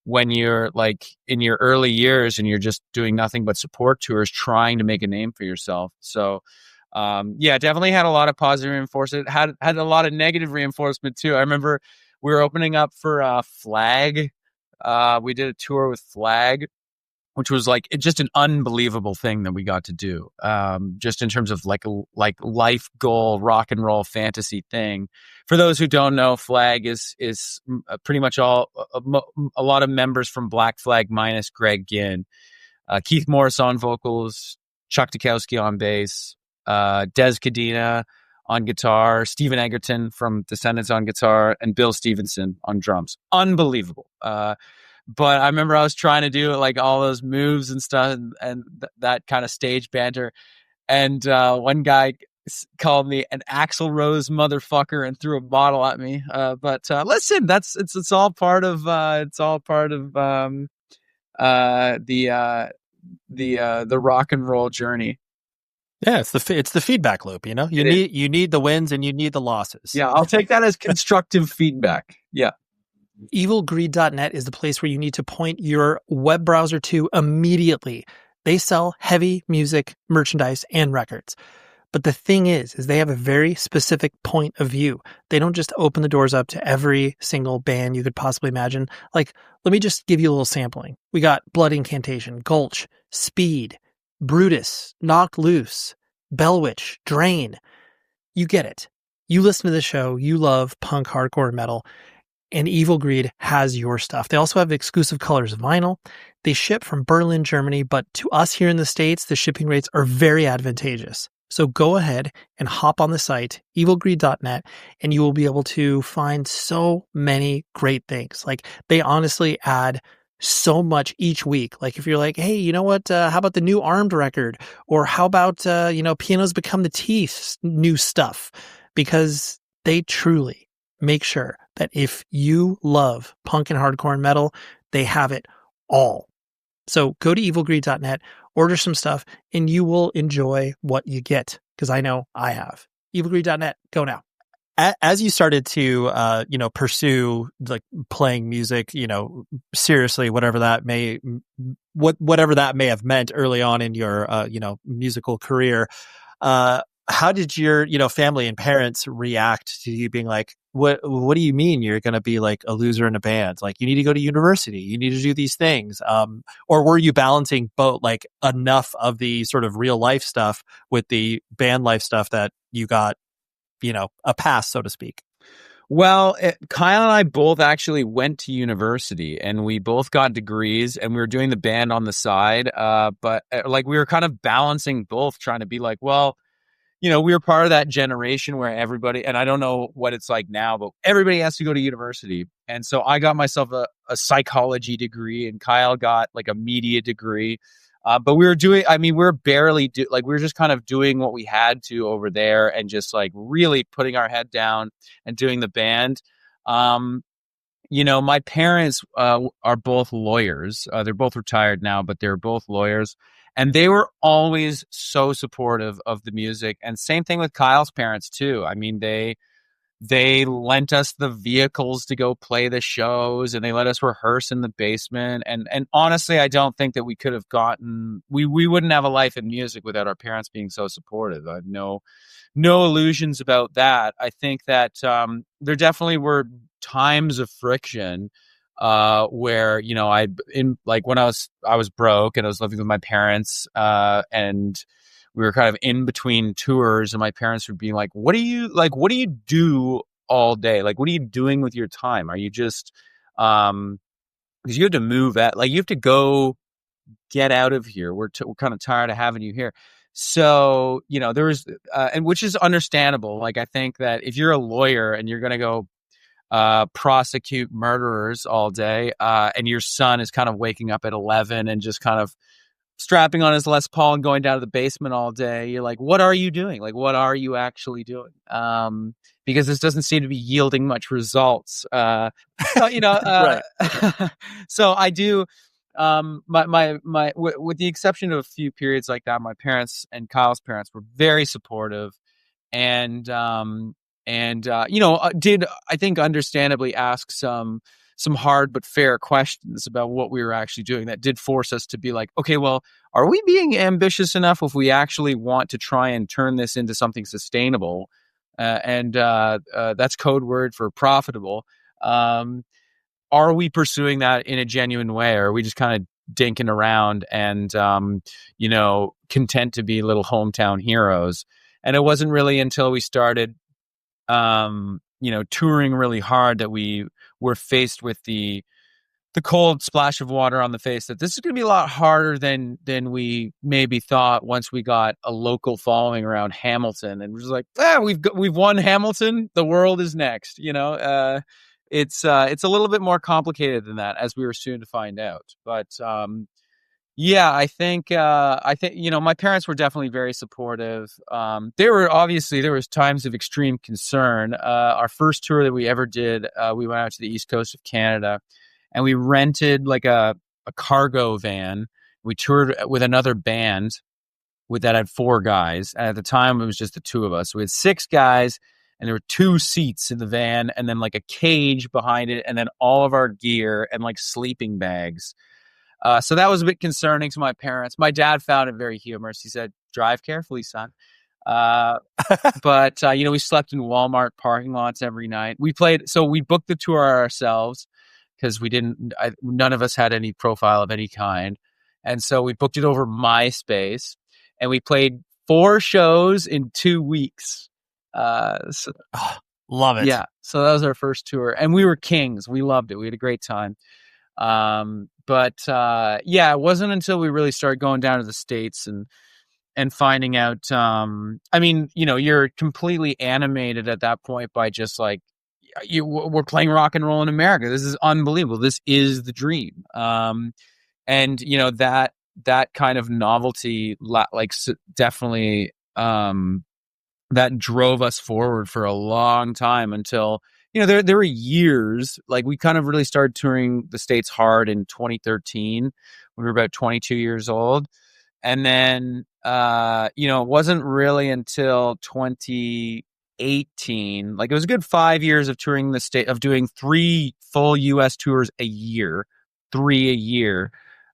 when you're like in your early years and you're just doing nothing but support tours, trying to make a name for yourself. So yeah, definitely had a lot of positive reinforcement. Had a lot of negative reinforcement too. I remember we were opening up for Flag. We did a tour with Flag, which was like just an unbelievable thing that we got to do. Just in terms of like life goal, rock and roll fantasy thing. For those who don't know, Flag is pretty much a lot of members from Black Flag minus Greg Ginn, Keith Morris on vocals, Chuck Dukowski on bass, Des Cadena on guitar, Stephen Egerton from Descendants on guitar, and Bill Stevenson on drums. Unbelievable. But I remember I was trying to do like all those moves and stuff, and that kind of stage banter. And one guy called me an Axl Rose motherfucker and threw a bottle at me. But listen, it's all part of the rock and roll journey. Yeah, it's the feedback loop. You need the wins and you need the losses. Yeah, I'll take that as constructive feedback. Yeah. Evilgreed.net is the place where you need to point your web browser to immediately. They sell heavy music, merchandise, and records. But the thing is they have a very specific point of view. They don't just open the doors up to every single band you could possibly imagine. Like, let me just give you a little sampling. We got Blood Incantation, Gulch, Speed, Brutus, Knock Loose, Bellwitch, Drain. You get it. You listen to the show, you love punk, hardcore, metal, and Evil Greed has your stuff. They also have exclusive colors of vinyl. They ship from Berlin, Germany, but to us here in the States, the shipping rates are very advantageous. So go ahead and hop on the site, evilgreed.net, and you will be able to find so many great things. Like, they honestly add so much each week. Like, if you're like, hey, you know what, how about the new Armed record? Or how about, Pianos Become the Teeth, new stuff? Because they truly make sure that if you love punk and hardcore and metal, they have it all. So go to evilgreed.net, order some stuff, and you will enjoy what you get, because I know I have. Evilgreed.net, go now. As you started to, pursue like playing music, seriously, whatever that may have meant early on in your, musical career, how did your, family and parents react to you being like, what do you mean you're going to be like a loser in a band? Like, you need to go to university, you need to do these things. Or were you balancing both, like enough of the sort of real life stuff with the band life stuff that you got, a pass, so to speak? Well, Kyle and I both actually went to university, and we both got degrees, and we were doing the band on the side. But like, we were kind of balancing both, trying to be like, well, we were part of that generation where everybody, and I don't know what it's like now, but everybody has to go to university. And so I got myself a psychology degree, and Kyle got like a media degree. But we were just kind of doing what we had to over there, and just like really putting our head down and doing the band. My parents are both lawyers. They're both retired now, but they're both lawyers. And they were always so supportive of the music. And same thing with Kyle's parents too. I mean, they lent us the vehicles to go play the shows, and they let us rehearse in the basement. And honestly, I don't think that we could have we wouldn't have a life in music without our parents being so supportive. I have no illusions about that. I think that there definitely were times of friction where, when I was broke and I was living with my parents, and we were kind of in between tours, and my parents would be like, what do you do all day? Like, what are you doing with your time? Are you just, because you have to move at, like, you have to go get out of here. We're kind of tired of having you here. So, there was, and which is understandable. Like, I think that if you're a lawyer and you're going to go prosecute murderers all day, and your son is kind of waking up at 11 and just kind of strapping on his Les Paul and going down to the basement all day, you're like, what are you doing? Like, what are you actually doing? Because this doesn't seem to be yielding much results. Right. So I do, with the exception of a few periods like that, my parents and Kyle's parents were very supportive, and did, I think, understandably ask some hard but fair questions about what we were actually doing that did force us to be like, okay, well, are we being ambitious enough if we actually want to try and turn this into something sustainable? And that's code word for profitable. Are we pursuing that in a genuine way, or are we just kind of dinking around and, content to be little hometown heroes? And it wasn't really until we started touring really hard that we were faced with the cold splash of water on the face that this is going to be a lot harder than we maybe thought once we got a local following around Hamilton, and we're just like, we've won Hamilton, the world is next. It's a little bit more complicated than that, as we were soon to find out. But yeah, I think my parents were definitely very supportive. There was times of extreme concern. Our first tour that we ever did, we went out to the east coast of Canada, and we rented like a cargo van. We toured with another band that had 4 guys, and at the time it was just the 2 of us. So we had 6 guys, and there were 2 seats in the van, and then like a cage behind it, and then all of our gear and like sleeping bags. So that was a bit concerning to my parents. My dad found it very humorous. He said, "Drive carefully, son." But we slept in Walmart parking lots every night. We booked the tour ourselves because none of us had any profile of any kind. And so we booked it over MySpace, and we played 4 shows in 2 weeks. Love it. Yeah. So that was our first tour, and we were kings. We loved it. We had a great time. But it wasn't until we really started going down to the States and finding out, you're completely animated at that point by just like, we're playing rock and roll in America. This is unbelievable. This is the dream. And that kind of novelty, definitely, that drove us forward for a long time until, there were years, like we kind of really started touring the States hard in 2013. We were about 22 years old. And then, it wasn't really until 2018, like it was a good 5 years of touring the state, of doing 3 full US tours a year, 3 a year,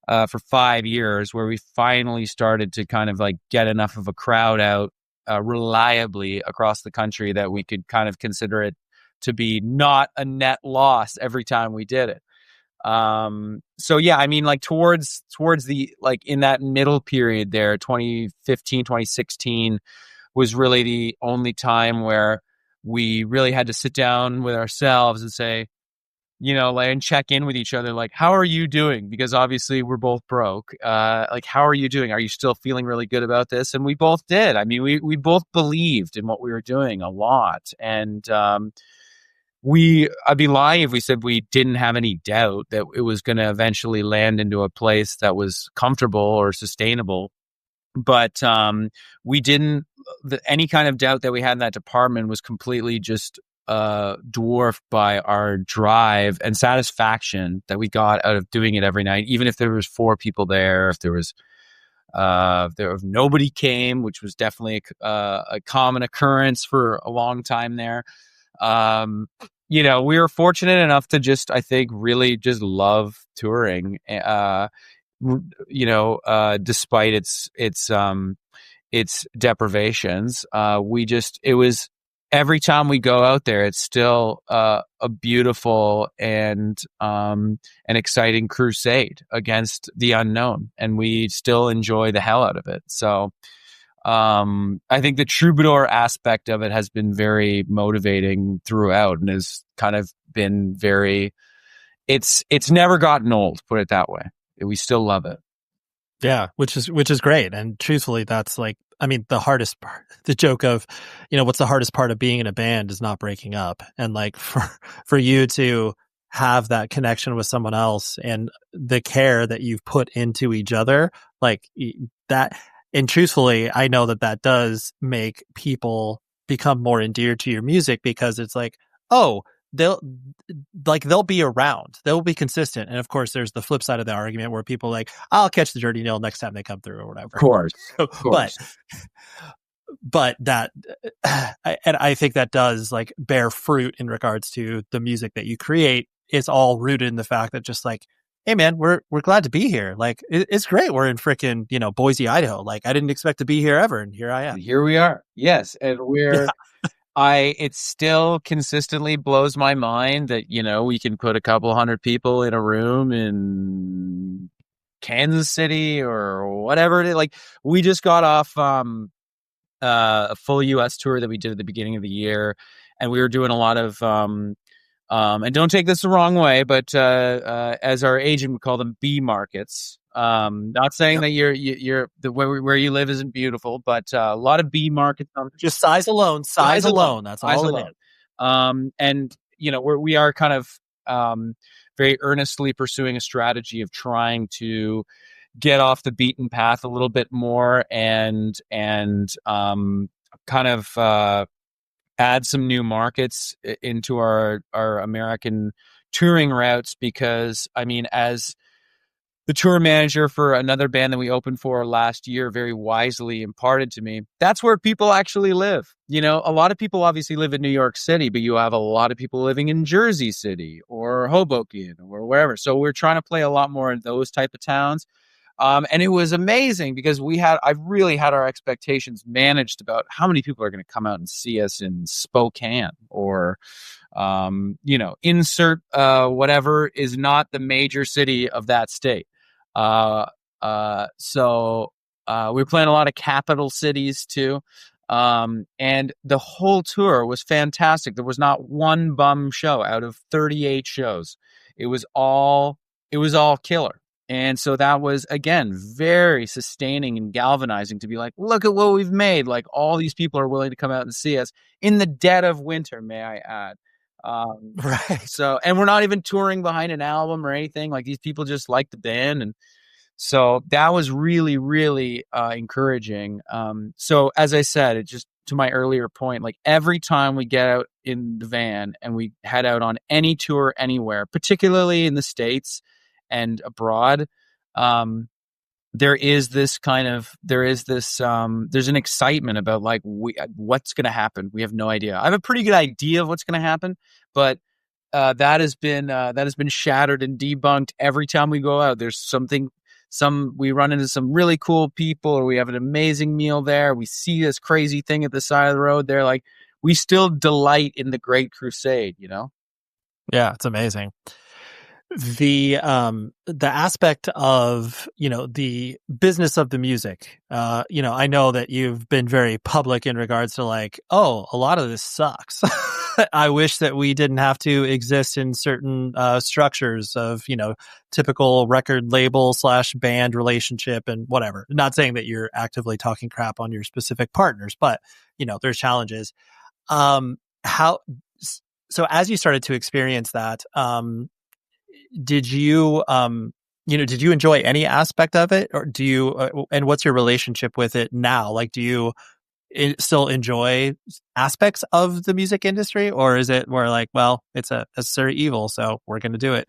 for 5 years, where we finally started to kind of like get enough of a crowd out, reliably across the country that we could kind of consider it to be not a net loss every time we did it. So yeah, I mean, like towards the, like in that middle period there, 2015, 2016 was really the only time where we really had to sit down with ourselves and say, like, and check in with each other, like, how are you doing? Because obviously we're both broke. Like, how are you doing? Are you still feeling really good about this? And we both did. I mean, we both believed in what we were doing a lot. And, I'd be lying if we said we didn't have any doubt that it was going to eventually land into a place that was comfortable or sustainable. But we didn't, any kind of doubt that we had in that department was completely just dwarfed by our drive and satisfaction that we got out of doing it every night, even if there was 4 people there, if nobody came, which was definitely a common occurrence for a long time there. We were fortunate enough to just, I think, really just love touring, despite its deprivations. It was, every time we go out there, it's still a beautiful and an exciting crusade against the unknown, and we still enjoy the hell out of it. So I think the troubadour aspect of it has been very motivating throughout, and has kind of been it's never gotten old, put it that way. We still love it. Yeah, which is great. And truthfully, that's like, I mean, the hardest part, the joke of, what's the hardest part of being in a band is not breaking up. And like for you to have that connection with someone else and the care that you've put into each other, like that. And truthfully, I know that does make people become more endeared to your music, because it's like, oh, they'll be around, they'll be consistent. And of course, there's the flip side of the argument where people are like, I'll catch the Dirty Nil next time they come through or whatever. Of course. But that, and I think that does like bear fruit in regards to the music that you create. It's all rooted in the fact that just like, hey man, we're glad to be here. Like it's great. We're in frickin', Boise, Idaho. Like I didn't expect to be here ever, and here I am. Here we are. Yes, and we're. It still consistently blows my mind that we can put a couple hundred people in a room in Kansas City or whatever it is. Like we just got off a full US tour that we did at the beginning of the year, and we were doing a lot of. And don't take this the wrong way, but as our agent would call them, B markets. Not saying that you're where you live isn't beautiful, but a lot of B markets. Just size alone. That's all it is. And we are kind of very earnestly pursuing a strategy of trying to get off the beaten path a little bit more, and kind of add some new markets into our American touring routes, because I mean, as the tour manager for another band that we opened for last year very wisely imparted to me, that's where people actually live. A lot of people obviously live in New York City, but you have a lot of people living in Jersey City or Hoboken or wherever. So we're trying to play a lot more in those type of towns. And it was amazing because I really had our expectations managed about how many people are going to come out and see us in Spokane or, insert whatever is not the major city of that state. So we were playing a lot of capital cities too. And the whole tour was fantastic. There was not one bum show out of 38 shows. It was all killer. And so that was, again, very sustaining and galvanizing to be like, look at what we've made. Like all these people are willing to come out and see us in the dead of winter, may I add. Right. So, and we're not even touring behind an album or anything. Like these people just like the band. And so that was really, really encouraging. So as I said, it just, to my earlier point, like every time we get out in the van and we head out on any tour anywhere, particularly in the States and abroad, there's an excitement about like what's going to happen. We have no idea. I have a pretty good idea of what's going to happen, but that has been shattered and debunked every time we go out. There's we run into some really cool people, or we have an amazing meal there. We see this crazy thing at the side of the road. They're like, we still delight in the Great Crusade, you know? Yeah, it's amazing. The aspect of, the business of the music, I know that you've been very public in regards to like, oh, a lot of this sucks. I wish that we didn't have to exist in certain structures of, typical record label / band relationship and whatever. Not saying that you're actively talking crap on your specific partners, but, there's challenges. So as you started to experience that, did you enjoy any aspect of it, or do you, and what's your relationship with it now? Like, do you still enjoy aspects of the music industry, or is it more like, well, it's a necessary evil, so we're going to do it?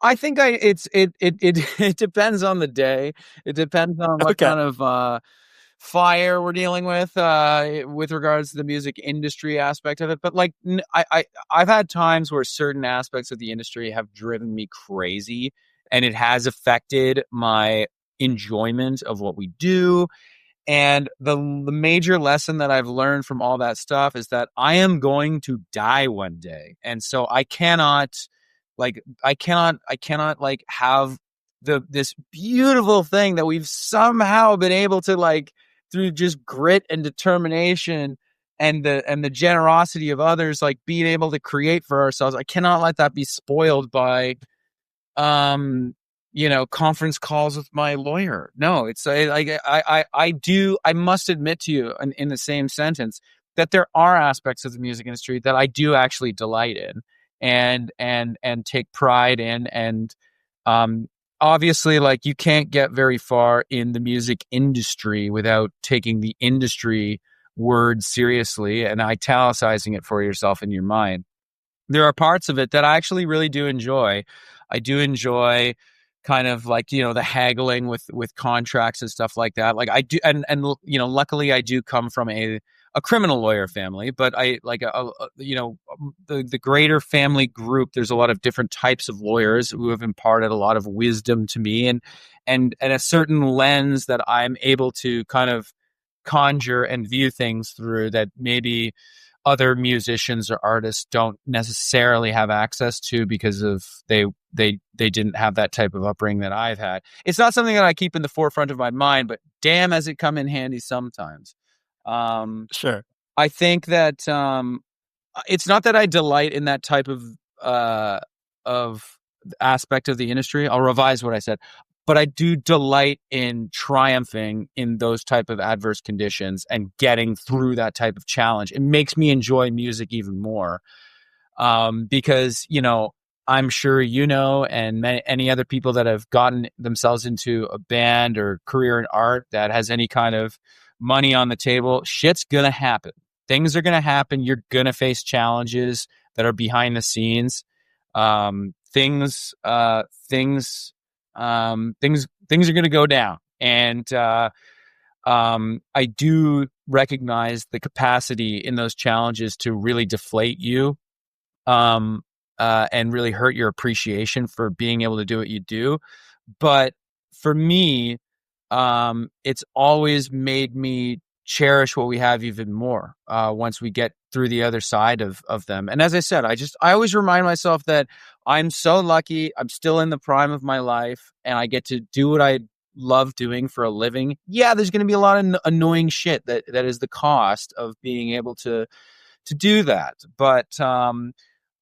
I think it depends on the day. It depends on what kind of fire we're dealing with regards to the music industry aspect of it. But like, I've had times where certain aspects of the industry have driven me crazy, and it has affected my enjoyment of what we do. And the major lesson that I've learned from all that stuff is that I am going to die one day. And so I cannot have this beautiful thing that we've somehow been able to, like, through just grit and determination and the generosity of others, like, being able to create for ourselves. I cannot let that be spoiled by conference calls with my lawyer. No, it's I must admit to you in the same sentence that there are aspects of the music industry that I do actually delight in and take pride in. And obviously, like, you can't get very far in the music industry without taking the industry word seriously and italicizing it for yourself in your mind. There are parts of it that I actually really do enjoy. I do enjoy kind of like, the haggling with contracts and stuff like that. Like, I do, and luckily I do come from a criminal lawyer family, but I like the greater family group. There's a lot of different types of lawyers who have imparted a lot of wisdom to me and a certain lens that I'm able to kind of conjure and view things through that maybe other musicians or artists don't necessarily have access to because of they didn't have that type of upbringing that I've had. It's not something that I keep in the forefront of my mind, but damn, has it come in handy sometimes. Sure. I think that it's not that I delight in that type of aspect of the industry. I'll revise what I said. But I do delight in triumphing in those type of adverse conditions and getting through that type of challenge. It makes me enjoy music even more because, I'm sure and any other people that have gotten themselves into a band or career in art that has any kind of money on the table, shit's going to happen. Things are going to happen. You're going to face challenges that are behind the scenes. Things are going to go down. And I do recognize the capacity in those challenges to really deflate you and really hurt your appreciation for being able to do what you do. But for me, it's always made me cherish what we have even more once we get through the other side of them. And as I said, I always remind myself that I'm so lucky. I'm still in the prime of my life and I get to do what I love doing for a living. Yeah, there's going to be a lot of annoying shit that is the cost of being able to do that. But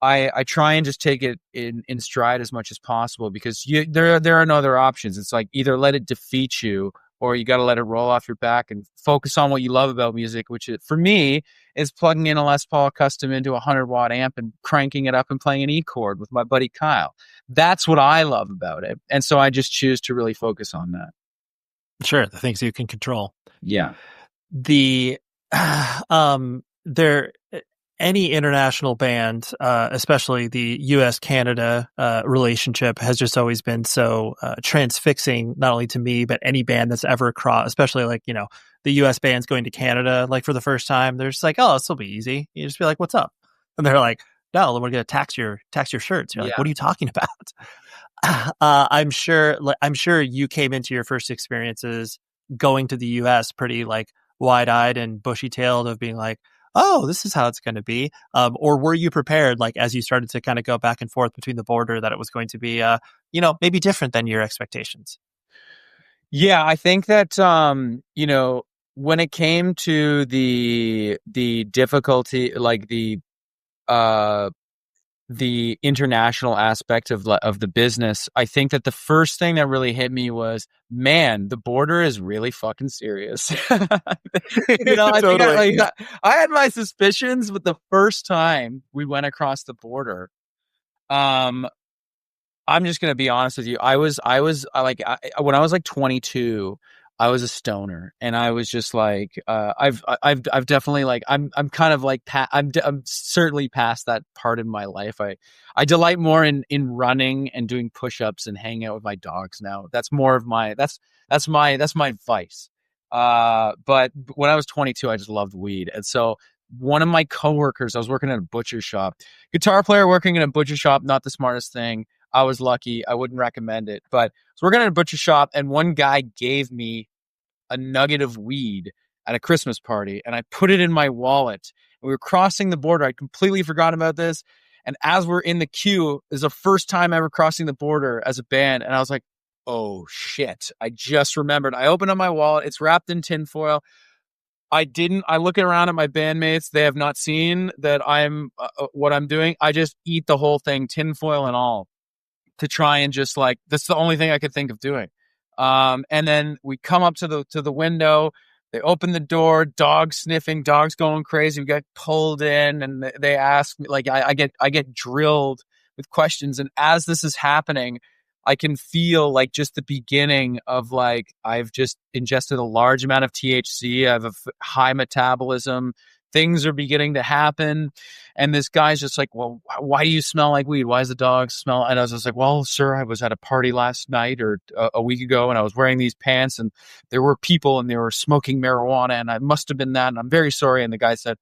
I try and just take it in stride as much as possible because there are no other options. It's like either let it defeat you or you got to let it roll off your back and focus on what you love about music, which for me is plugging in a Les Paul Custom into a 100-watt amp and cranking it up and playing an E chord with my buddy Kyle. That's what I love about it. And so I just choose to really focus on that. Sure. The things you can control. Yeah. The, any international band, especially the US-Canada relationship, has just always been so transfixing, not only to me, but any band that's ever crossed, especially like, you know, the US band's going to Canada, like for the first time. They're just like, oh, this will be easy. You just be like, what's up? And they're like, no, we're going to tax your shirts. You're like, what are you talking about? I'm sure you came into your first experiences going to the US pretty like wide-eyed and bushy-tailed of being like, oh, this is how it's going to be. Or were you prepared, like, as you started to kind of go back and forth between the border, that it was going to be, you know, maybe different than your expectations? Yeah, I think that, you know, when it came to the difficulty, like the international aspect of the business, I think that the first thing that really hit me was, man, the border is really fucking serious. You know, I Totally. think I had my suspicions, but the first time we went across the border, I'm just gonna be honest with you. When I was like 22, I was a stoner, and I was just like, I've definitely like, I'm kind of like, I'm certainly past that part in my life. I delight more in running and doing push-ups and hanging out with my dogs now. That's more of my, that's my vice. But when I was 22, I just loved weed. And so one of my coworkers, I was working at a butcher shop, guitar player working in a butcher shop, not the smartest thing. I was lucky. I wouldn't recommend it. But so we're going to a butcher shop, and one guy gave me a nugget of weed at a Christmas party, and I put it in my wallet. And we were crossing the border. I completely forgot about this. And as we're in the queue, is the first time ever crossing the border as a band. And I was like, oh shit, I just remembered. I opened up my wallet. It's wrapped in tinfoil. I look around at my bandmates. They have not seen that I'm what I'm doing. I just eat the whole thing, tinfoil and all, to try and just like, that's the only thing I could think of doing. And then we come up to the window. They open the door, dogs sniffing, dogs going crazy. We get pulled in, and they ask me, like, I get drilled with questions. And as this is happening, I can feel like just the beginning of like, I've just ingested a large amount of THC. I have a high metabolism. Things are beginning to happen. And this guy's just like, well, why do you smell like weed? Why does the dog smell? And I was just like, well, sir, I was at a party last night or a week ago, and I was wearing these pants, and there were people, and they were smoking marijuana, and I must have been that. And I'm very sorry. And the guy said,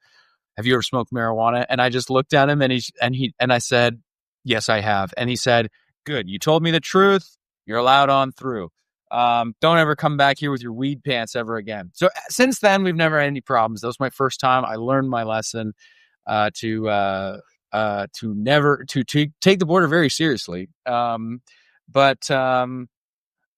have you ever smoked marijuana? And I just looked at him, and I said, yes, I have. And he said, good. You told me the truth. You're allowed on through. Don't ever come back here with your weed pants ever again. So since then, we've never had any problems. That was my first time. I learned my lesson to take the border very seriously. Yeah,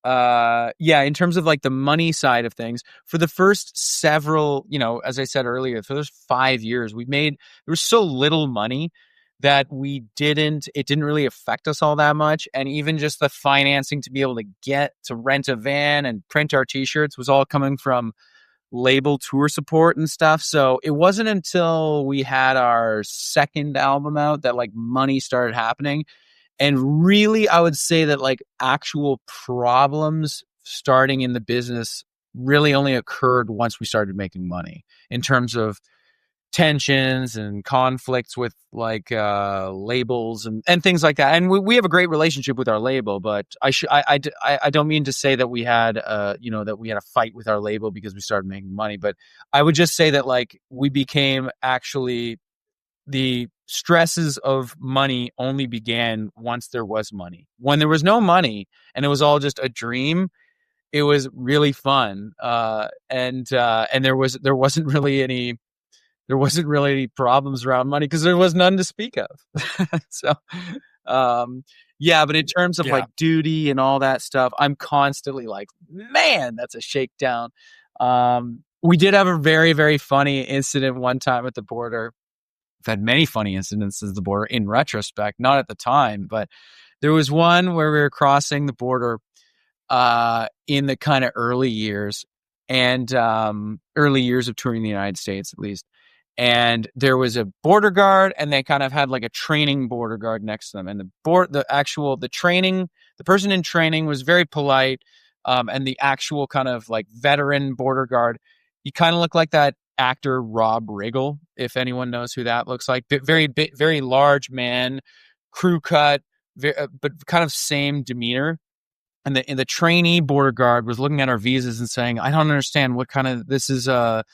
in terms of like the money side of things, for the first several, you know, as I said earlier, for those 5 years, there was so little money that it didn't really affect us all that much. And even just the financing to be able to get to rent a van and print our t-shirts was all coming from label tour support and stuff. So it wasn't until we had our second album out that like money started happening. And really, I would say that like actual problems starting in the business really only occurred once we started making money, in terms of tensions and conflicts with like labels and things like that. And we have a great relationship with our label, but I don't mean to say that we had that we had a fight with our label because we started making money. But I would just say that like we became, actually, the stresses of money only began once there was money. When there was no money and it was all just a dream, it was really fun. And there wasn't really any problems around money because there was none to speak of. So, yeah, but in terms of like duty and all that stuff, I'm constantly like, man, that's a shakedown. We did have a very, very funny incident one time at the border. We've had many funny incidents at the border in retrospect, not at the time, but there was one where we were crossing the border in the kind of early years of touring the United States, at least. And there was a border guard, and they kind of had like a training border guard next to them. And the person in training was very polite. And the actual kind of like veteran border guard, he kind of looked like that actor Rob Riggle, if anyone knows who that looks like. Very large man, crew cut, but kind of same demeanor. And the trainee border guard was looking at our visas and saying, "I don't understand what kind of this is. I've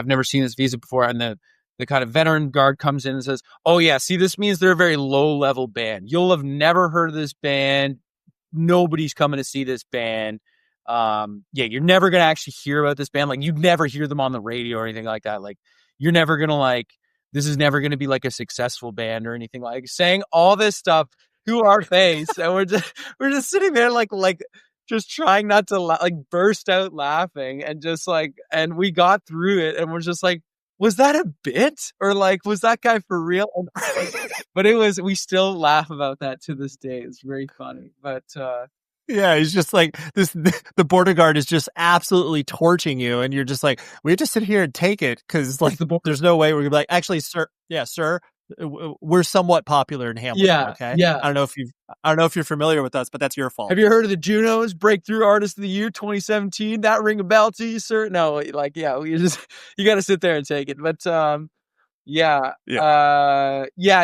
never seen this visa before." And the kind of veteran guard comes in and says, "Oh yeah, see, this means they're a very low level band. You'll have never heard of this band. Nobody's coming to see this band. You're never gonna actually hear about this band. Like, you'd never hear them on the radio or anything like that. Like, you're never gonna like. This is never gonna be like a successful band or anything." Like, saying all this stuff to our face, and we're just sitting there like just trying not to like burst out laughing, and just like, and we got through it, and we're just like, was that a bit, or like, was that guy for real? But we still laugh about that to this day. It's very funny. But yeah, he's just like this. The border guard is just absolutely torching you, and you're just like, we have to sit here and take it because like there's no way we're gonna be like, actually, sir, we're somewhat popular in Hamilton. Yeah, okay. yeah. I don't know if you're familiar with us, but that's your fault. Have you heard of the Junos Breakthrough Artist of the Year 2017? That ring a bell to you, sir? No, like, yeah, you got to sit there and take it. But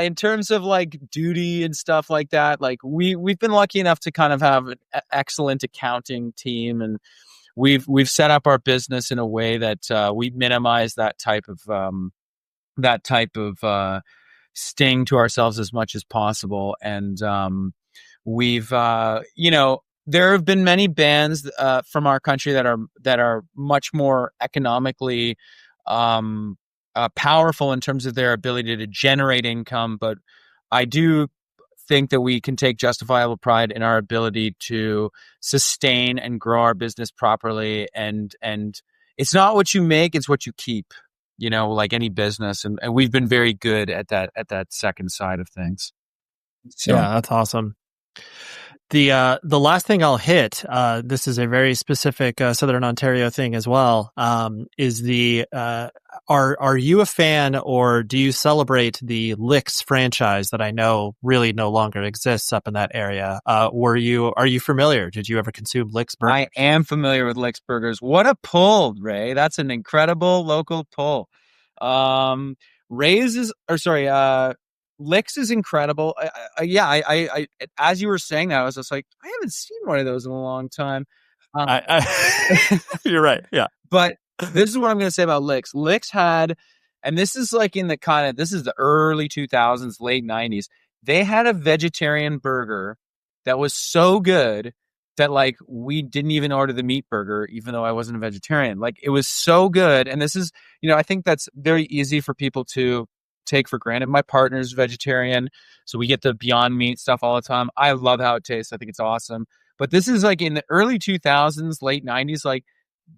in terms of like duty and stuff like that, like we've been lucky enough to kind of have an excellent accounting team, and we've set up our business in a way that we minimize that type of sting to ourselves as much as possible. And we've there have been many bands from our country that are much more economically powerful in terms of their ability to generate income, but I do think that we can take justifiable pride in our ability to sustain and grow our business properly, and it's not what you make, it's what you keep, like any business, and we've been very good at that second side of things. So. Yeah, that's awesome. The last thing I'll hit, this is a very specific Southern Ontario thing as well, is are you a fan, or do you celebrate the Licks franchise that I know really no longer exists up in that area? Are you familiar? Did you ever consume Licks burgers? I am familiar with Licks burgers. What a pull, Ray. That's an incredible local pull. Licks is incredible. I as you were saying that, I was just like, I haven't seen one of those in a long time. You're right. Yeah. But this is what I'm going to say about Licks. Licks had, and this is like this is the early 2000s, late 90s. They had a vegetarian burger that was so good that like we didn't even order the meat burger, even though I wasn't a vegetarian. Like, it was so good. And this is, I think that's very easy for people to take for granted. My partner's vegetarian, so we get the Beyond Meat stuff all the time. I love how it tastes. I think it's awesome. But this is like in the early 2000s, late 90s, like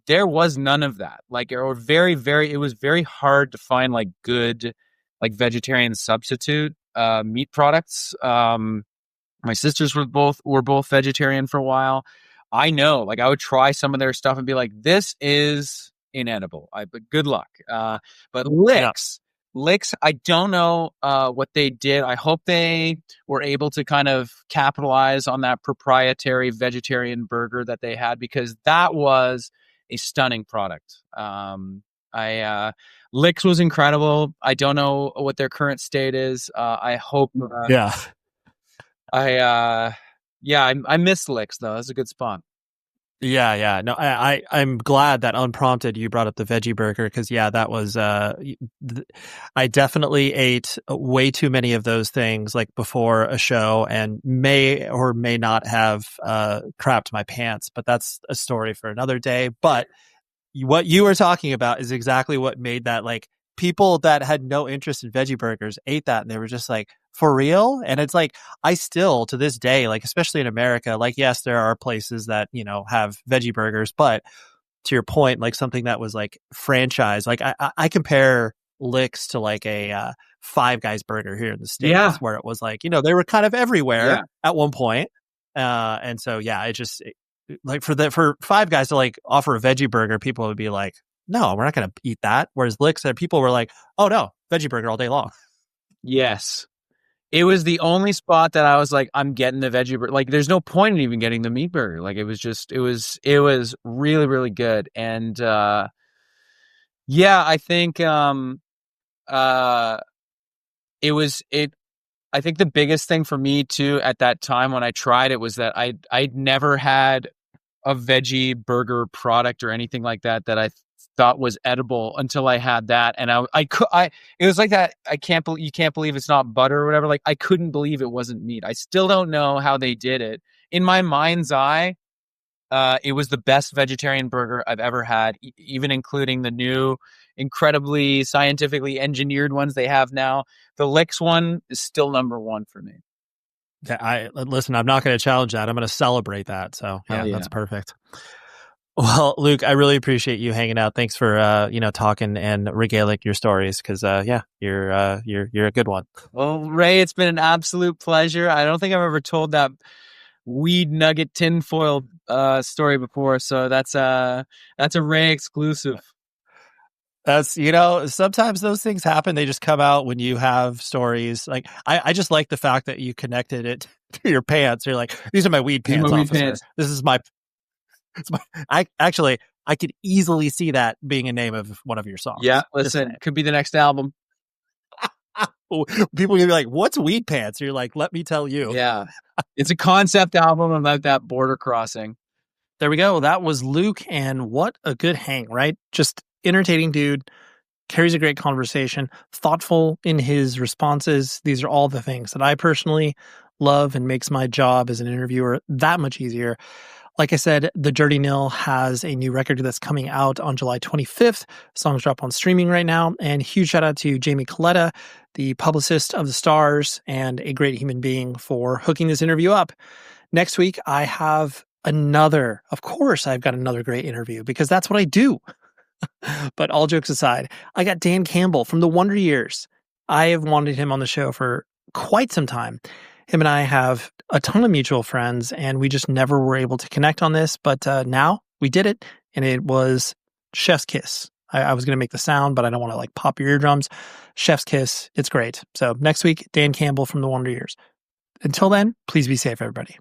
there was none of that. Like, or very, very, it was very hard to find like good, like vegetarian substitute meat products. My sisters were both vegetarian for a while. I know, like, I would try some of their stuff and be like, this is inedible. But good luck. But Licks, I don't know what they did. I hope they were able to kind of capitalize on that proprietary vegetarian burger that they had, because that was a stunning product. Licks was incredible. I don't know what their current state is. I hope. I miss Licks though. That's a good spot. Yeah. No, I'm glad that unprompted you brought up the veggie burger, because that was I definitely ate way too many of those things like before a show, and may or may not have crapped my pants, but that's a story for another day. But what you were talking about is exactly what made that, like, people that had no interest in veggie burgers ate that and they were just like, for real? And it's like, I still to this day, like, especially in America, like, yes, there are places that, have veggie burgers, but to your point, like something that was like franchise, like I compare Licks to like a Five Guys burger here in the States, where it was like, they were kind of everywhere at one point. And so, it just like for Five Guys to like offer a veggie burger, people would be like, no, we're not going to eat that. Whereas Licks, people were like, oh no, veggie burger all day long. Yes. It was the only spot that I was like, I'm getting the veggie burger. Like, there's no point in even getting the meat burger. Like, it was really, really good. And, Yeah, I think I think the biggest thing for me too at that time when I tried it was that I'd never had a veggie burger product or anything like that that I thought was edible until I had that, and it was like that. You can't believe it's not butter or whatever. Like I couldn't believe it wasn't meat. I still don't know how they did it. In my mind's eye, it was the best vegetarian burger I've ever had, even including the new, incredibly scientifically engineered ones they have now. The Licks one is still number one for me. Listen, I'm not going to challenge that. I'm going to celebrate that. So yeah, yeah. That's perfect. Well, Luke, I really appreciate you hanging out. Thanks for talking and regaling your stories because you're a good one. Well, Ray, it's been an absolute pleasure. I don't think I've ever told that weed nugget tinfoil story before, so that's a Ray exclusive. That's, sometimes those things happen. They just come out when you have stories. Like, I just like the fact that you connected it to your pants. You're like, these are my weed pants, officer. This is I could easily see that being a name of one of your songs. Yeah, listen, could be the next album. People are gonna be like, what's weed pants? You're like, let me tell you. Yeah. It's a concept album about that border crossing. There we go. That was Luke, and what a good hang, right? Just entertaining dude, carries a great conversation, thoughtful in his responses. These are all the things that I personally love and makes my job as an interviewer that much easier. Like I said, the Dirty Nil has a new record that's coming out on July 25th. Songs drop on streaming right now. And huge shout out to Jamie Coletta, the publicist of the Stars, and a great human being for hooking this interview up. Next week, I have I've got another great interview because that's what I do. But all jokes aside, I got Dan Campbell from the Wonder Years. I have wanted him on the show for quite some time. Him and I have a ton of mutual friends, and we just never were able to connect on this. But now we did it, and it was chef's kiss. I was going to make the sound, but I don't want to pop your eardrums. Chef's kiss. It's great. So next week, Dan Campbell from the Wonder Years. Until then, please be safe, everybody.